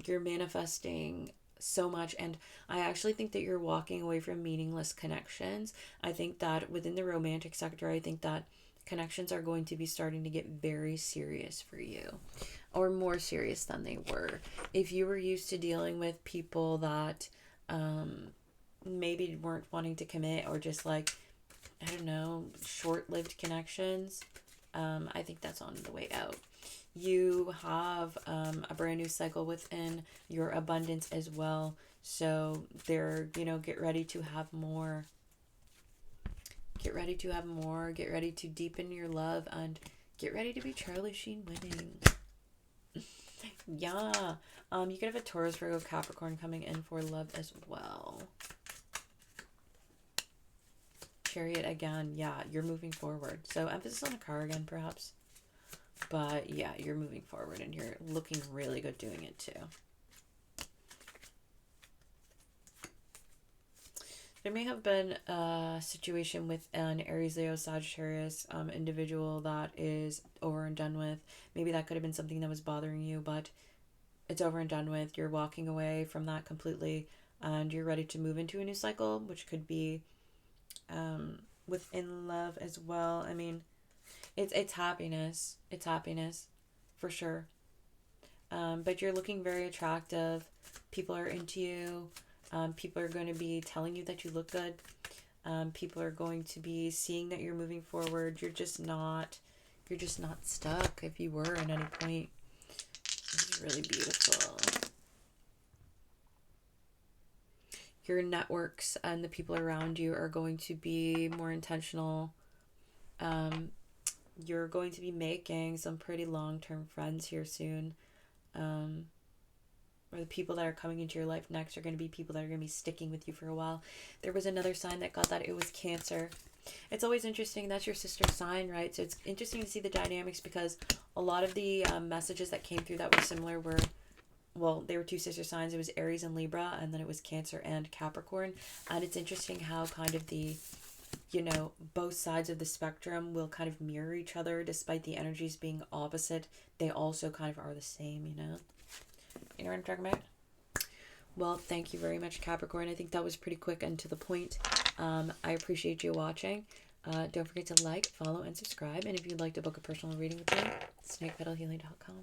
You're manifesting so much. And I actually think that you're walking away from meaningless connections. I think that within the romantic sector, I think that connections are going to be starting to get very serious for you, or more serious than they were. If you were used to dealing with people that maybe weren't wanting to commit, or just like, I don't know, short-lived connections, I think that's on the way out. You have a brand new cycle within your abundance as well. So they're, you know, get ready to have more. Get ready to have more. Get ready to deepen your love, and get ready to be Charlie Sheen winning. Yeah. You could have a Taurus, Virgo, Capricorn coming in for love as well. Chariot again. Yeah, you're moving forward. So emphasis on the car again, perhaps. But yeah, you're moving forward and you're looking really good doing it too. There may have been a situation with an Aries, Leo, Sagittarius individual that is over and done with. Maybe that could have been something that was bothering you, but it's over and done with. You're walking away from that completely and you're ready to move into a new cycle, which could be within love as well. I mean, it's happiness. It's happiness for sure. But you're looking very attractive. People are into you. People are going to be telling you that you look good. People are going to be seeing that you're moving forward. You're just not stuck if you were at any point. This is really beautiful. Your networks and the people around you are going to be more intentional. You're going to be making some pretty long-term friends here soon. Or the people that are coming into your life next are going to be people that are going to be sticking with you for a while. There was another sign that got that. It was Cancer. It's always interesting. That's your sister sign, right? So it's interesting to see the dynamics because a lot of the messages that came through that were similar were, well, they were two sister signs. It was Aries and Libra, and then it was Cancer and Capricorn. And it's interesting how kind of the, you know, both sides of the spectrum will kind of mirror each other despite the energies being opposite. They also kind of are the same, you know? You know what I'm talking about? Well, thank you very much, Capricorn. I think that was pretty quick and to the point. I appreciate you watching. Don't forget to like, follow, and subscribe. And if you'd like to book a personal reading with me, snakepetalhealing.com.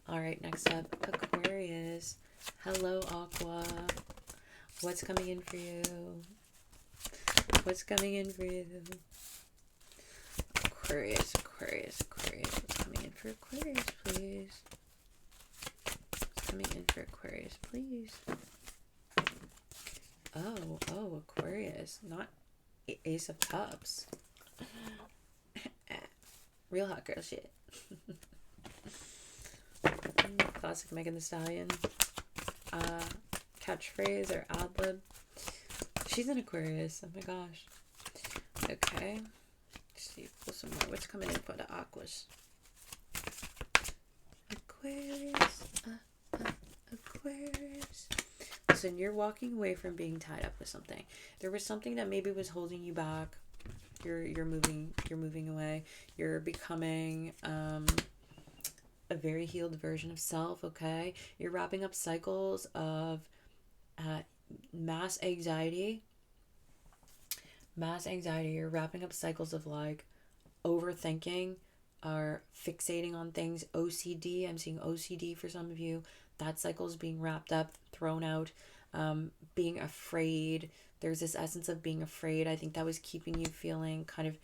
All right, next up, Aquarius. Hello, Aqua. What's coming in for you? What's coming in for you? Aquarius, Aquarius, Aquarius. What's coming in for Aquarius, please? Coming in for Aquarius, please. Oh, Aquarius, not Ace of Cups. Real hot girl shit. Classic Megan Thee Stallion catchphrase or ad-lib. She's an Aquarius. Oh my gosh. Okay. Let's see. Pull some more. What's coming in for the Aquas? Aquarius. Aquarius. Listen, you're walking away from being tied up with something. There was something that maybe was holding you back. You're moving away. You're becoming a very healed version of self, okay? You're wrapping up cycles of mass anxiety. You're wrapping up cycles of like overthinking or fixating on things. OCD. I'm seeing OCD for some of you. That cycle is being wrapped up, thrown out. Being afraid. There's this essence of being afraid. I think that was keeping you feeling kind of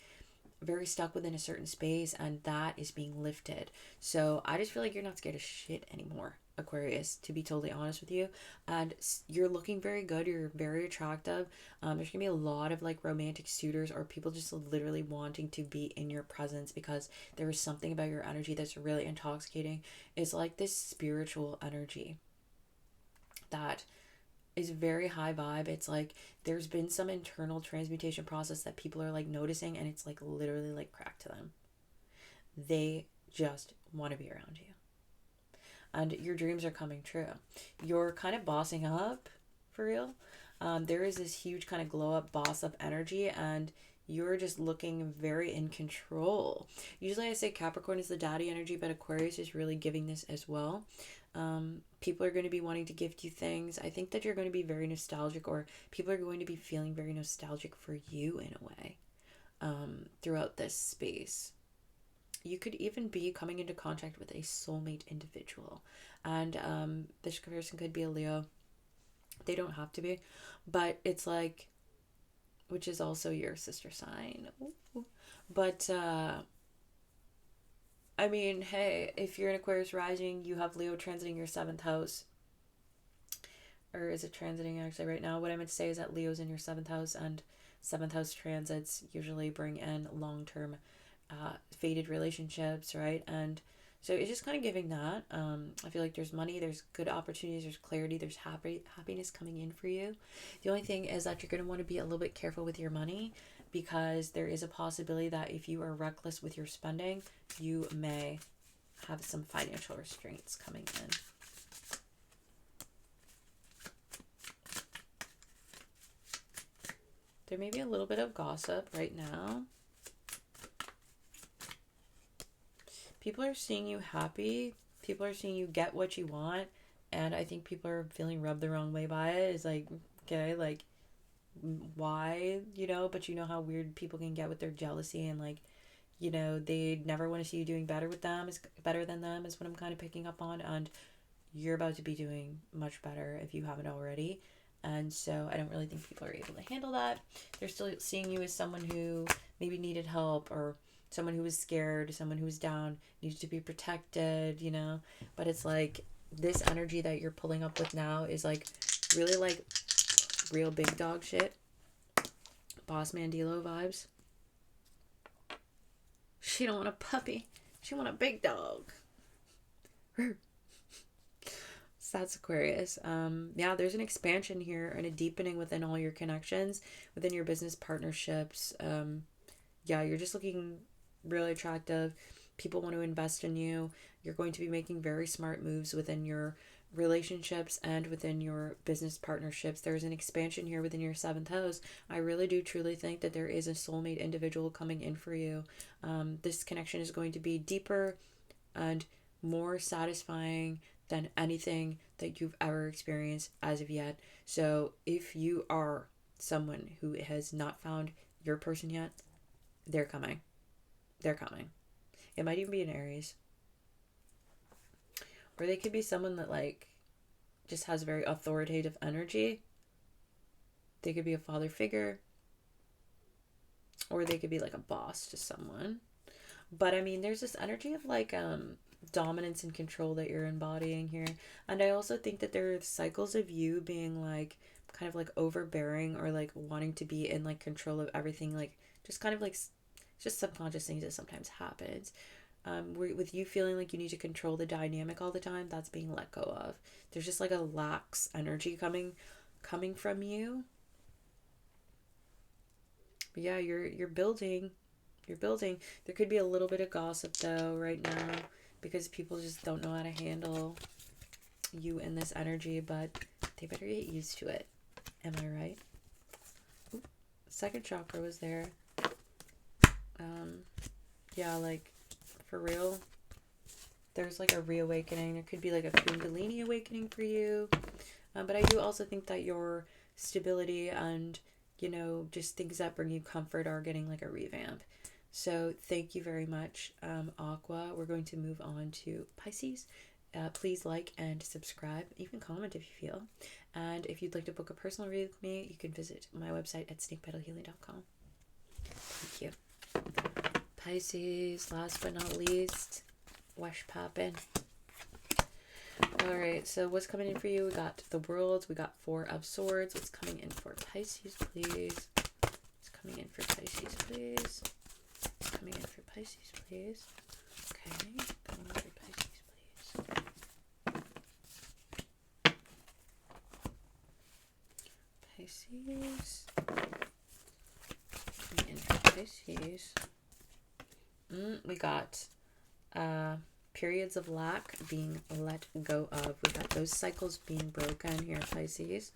very stuck within a certain space, and that is being lifted. So I just feel like you're not scared of shit anymore, Aquarius, to be totally honest with you. And you're looking very good. You're very attractive. There's gonna be a lot of like romantic suitors or people just literally wanting to be in your presence because there is something about your energy that's really intoxicating. It's like this spiritual energy that is very high vibe. It's like there's been some internal transmutation process that people are like noticing, and it's like literally like crack to them. They just want to be around you. And your dreams are coming true. You're kind of bossing up for real. There is this huge kind of glow up, boss up energy, and you're just looking very in control. Usually I say Capricorn is the daddy energy, but Aquarius is really giving this as well. People are going to be wanting to gift you things. I think that you're going to be very nostalgic, or people are going to be feeling very nostalgic for you in a way throughout this space. You could even be coming into contact with a soulmate individual. And this person could be a Leo. They don't have to be. But it's like, which is also your sister sign. Ooh. But I mean, hey, if you're an Aquarius rising, you have Leo transiting your 7th house. Or is it transiting actually right now? What I meant to say is that Leo's in your 7th house, and 7th house transits usually bring in long-term faded relationships, right? And so it's just kind of giving that. I feel like there's money, there's good opportunities, there's clarity, there's happiness coming in for you. The only thing is that you're going to want to be a little bit careful with your money because there is a possibility that if you are reckless with your spending, you may have some financial restraints coming in. There may be a little bit of gossip right now. People are seeing you happy. People are seeing you get what you want. And I think people are feeling rubbed the wrong way by it. It's like, okay, like, why, you know? But you know how weird people can get with their jealousy, and like, you know, they never want to see you doing better with them, is better than them, is what I'm kind of picking up on. And you're about to be doing much better if you haven't already. And so I don't really think people are able to handle that. They're still seeing you as someone who maybe needed help, or someone who was scared, someone who was down, needed to be protected, you know. But it's like this energy that you're pulling up with now is like really like real big dog shit. Boss Mandilo vibes. She don't want a puppy. She want a big dog. So that's Aquarius. Yeah, there's an expansion here and a deepening within all your connections, within your business partnerships. Yeah, you're just looking really attractive. People want to invest in you. You're going to be making very smart moves within your relationships and within your business partnerships. There's an expansion here within your 7th house. I really do truly think that there is a soulmate individual coming in for you. This connection is going to be deeper and more satisfying than anything that you've ever experienced as of yet. So if you are someone who has not found your person yet, they're coming. They're coming. It might even be an Aries. Or they could be someone that like just has very authoritative energy. They could be a father figure. Or they could be like a boss to someone. But I mean, there's this energy of like dominance and control that you're embodying here. And I also think that there are cycles of you being like kind of like overbearing, or like wanting to be in like control of everything, like just kind of like just subconscious things that sometimes happens. With you feeling like you need to control the dynamic all the time, that's being let go of. There's just like a lax energy coming from you. But yeah, you're building. You're building. There could be a little bit of gossip though right now, because people just don't know how to handle you in this energy, but they better get used to it. Am I right? Ooh, 2nd chakra was there. Yeah, like for real, there's like a reawakening. There could be like a Kundalini awakening for you. But I do also think that your stability and, you know, just things that bring you comfort are getting like a revamp. So thank you very much, Aqua. We're going to move on to Pisces. Please like and subscribe. Even comment if you feel. And if you'd like to book a personal read with me, you can visit my website at snakepetalhealing.com. Thank you. Pisces, last but not least, wash poppin'. Alright, so what's coming in for you? We got the World, we got 4 of Swords. What's coming in for Pisces, please? What's coming in for Pisces, please? What's coming in for Pisces, please? Okay, coming in for Pisces, please. Pisces. Coming in for Pisces. We got periods of lack being let go of. We got those cycles being broken here, Pisces.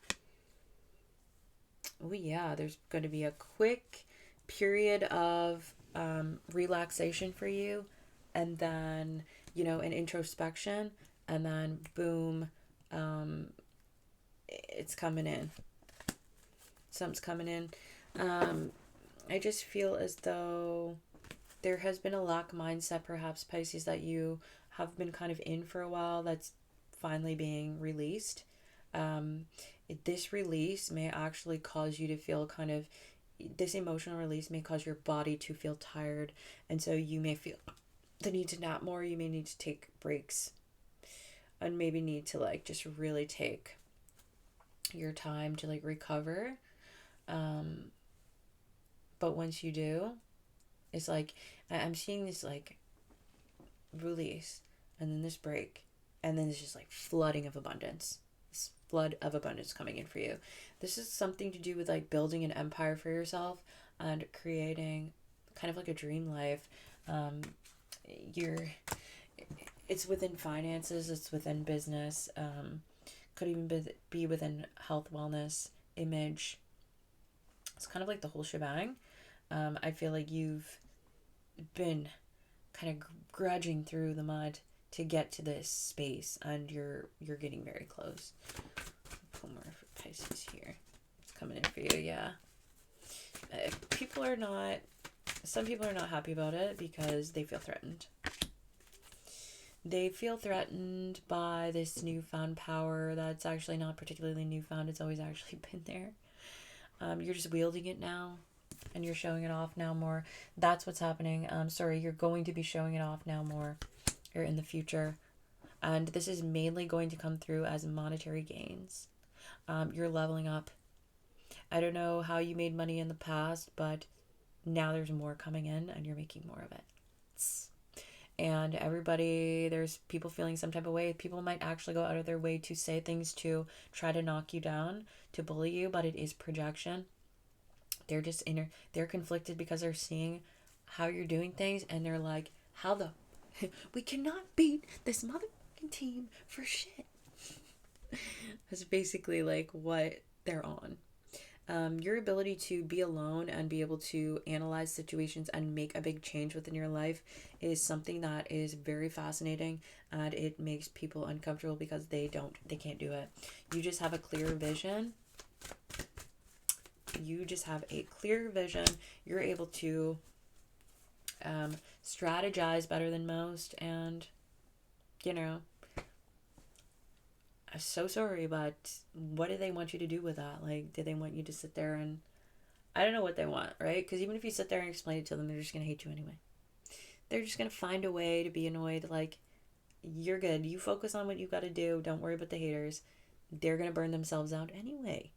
Oh yeah, there's going to be a quick period of relaxation for you, and then, you know, an introspection, and then boom, it's coming in. Something's coming in. I just feel as though there has been a lack mindset, perhaps, Pisces, that you have been kind of in for a while, that's finally being released. This release may actually cause you to feel kind of, this emotional release may cause your body to feel tired, and so you may feel the need to nap more. You may need to take breaks, and maybe need to like just really take your time to like recover. But once you do, it's like I'm seeing this like release, and then this break, and then there's just like flooding of abundance. This flood of abundance coming in for you. This is something to do with like building an empire for yourself. and creating kind of like a dream life. You're it's within finances, it's within business, could even be within health, wellness, image. It's kind of like the whole shebang. I feel like you've been kind of grudging through the mud to get to this space, and you're getting very close. Pull more for Pisces here. It's coming in for you, yeah. Some people are not happy about it because they feel threatened. They feel threatened by this newfound power that's actually not particularly newfound. It's always actually been there. You're just wielding it now, and you're showing it off now more. That's what's happening. You're going to be showing it off now more, or in the future. And this is mainly going to come through as monetary gains. You're leveling up. I don't know how you made money in the past, but now there's more coming in, and you're making more of it. And there's people feeling some type of way. People might actually go out of their way to say things to try to knock you down, to bully you, but it is projection. They're just they're conflicted because they're seeing how you're doing things, and they're like, how the we cannot beat this motherfucking team for shit. That's basically like what they're on. Your ability to be alone and be able to analyze situations and make a big change within your life is something that is very fascinating, and it makes people uncomfortable because they can't do it. You just have a clear vision. You're able to strategize better than most, and I'm so sorry, but what do they want you to do with that? Like, do they want you to sit there and... I don't know what they want, right? Because even if you sit there and explain it to them, they're just going to hate you anyway. They're just going to find a way to be annoyed. Like, you're good. You focus on what you got to do. Don't worry about the haters. They're going to burn themselves out anyway.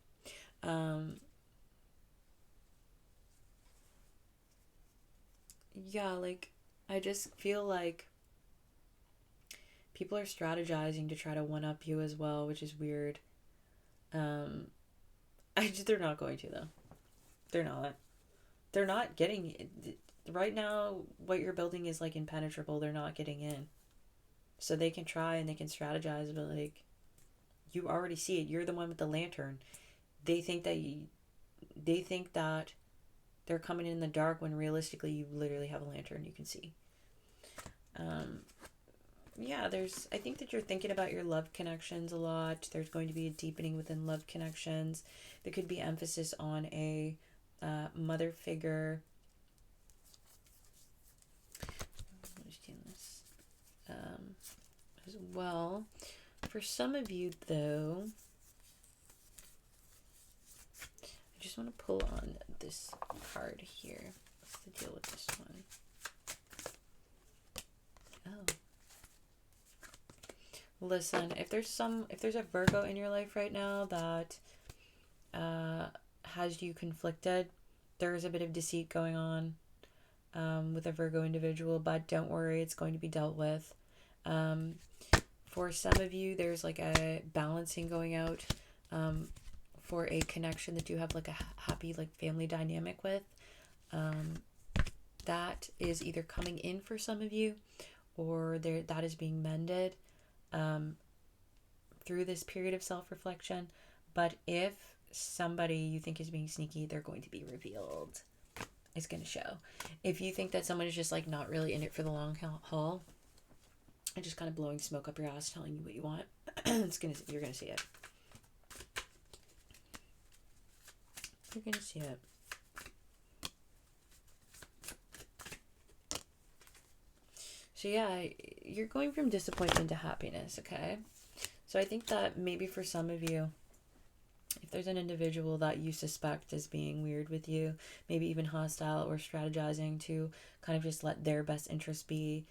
Yeah, like, I just feel like people are strategizing to try to one-up you as well, which is weird. They're not going to, though. They're not getting it. Right now, what you're building is, like, impenetrable. They're not getting in. So they can try and they can strategize, but, like, you already see it. You're the one with the lantern. They think that they're coming in the dark when realistically you literally have a lantern you can see. I think that you're thinking about your love connections a lot. There's going to be a deepening within love connections. There could be emphasis on a mother figure. This as well. For some of you, though, I just want to pull on this card here. What's the deal with this one? Oh. Listen, if there's a Virgo in your life right now that has you conflicted, there's a bit of deceit going on with a Virgo individual, but don't worry, it's going to be dealt with. For some of you, there's like a balancing going out for a connection that you have like a happy like family dynamic with. That is either coming in for some of you, or that is being mended through this period of self-reflection. But if somebody you think is being sneaky, they're going to be revealed. It's going to show. If you think that someone is just like not really in it for the long haul and just kind of blowing smoke up your ass, telling you what you want, you're going to see it. You're going to see it. So yeah, you're going from disappointment to happiness, okay? So I think that maybe for some of you, if there's an individual that you suspect is being weird with you, maybe even hostile or strategizing to kind of just let their best interest be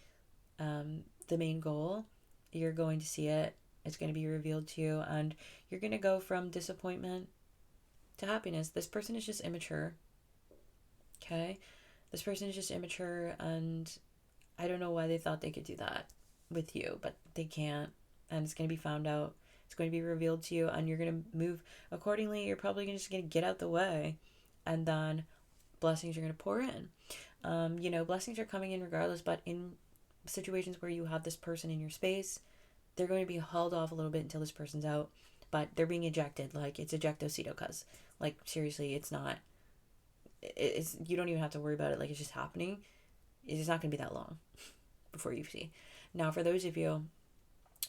the main goal, you're going to see it. It's going to be revealed to you, and you're going to go from disappointment to happiness. This person is just immature, okay? This person is just immature, and I don't know why they thought they could do that with you, but they can't, and it's going to be found out. It's going to be revealed to you, and you're going to move accordingly. You're probably just going to get out the way and then blessings are going to pour in. You know, blessings are coming in regardless, but in situations where you have this person in your space, they're going to be held off a little bit until this person's out, but they're being ejected. Like, it's ejectocito, cuz. Like, seriously, it's not, it's, you don't even have to worry about it. Like, it's just happening. It's not going to be that long before you see. Now, for those of you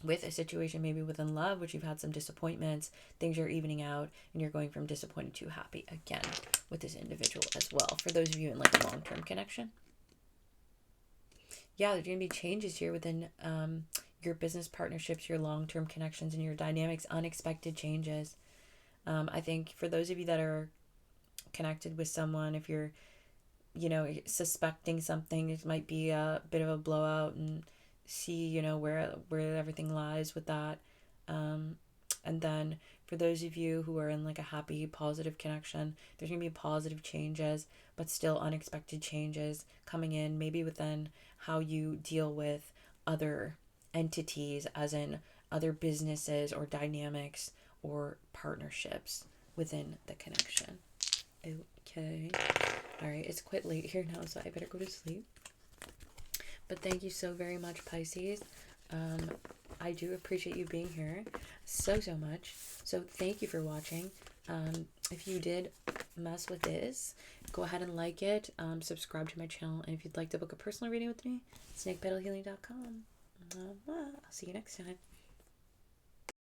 with a situation maybe within love, which you've had some disappointments, things are evening out, and you're going from disappointed to happy again with this individual as well. For those of you in like a long-term connection, yeah, there's going to be changes here within your business partnerships, your long-term connections, and your dynamics, unexpected changes. I think for those of you that are connected with someone, if you're, you know, suspecting something, it might be a bit of a blowout, and see, you know, where everything lies with that. And then for those of you who are in like a happy, positive connection, there's going to be positive changes, but still unexpected changes coming in, maybe within how you deal with other entities, as in other businesses or dynamics or partnerships within the connection. Okay. All right. It's quite late here now, so I better go to sleep. But thank you so very much, Pisces. I do appreciate you being here so much. So thank you for watching. If you did mess with this, go ahead and like it. Subscribe to my channel. And if you'd like to book a personal reading with me, snakepetalhealing.com. I'll see you next time.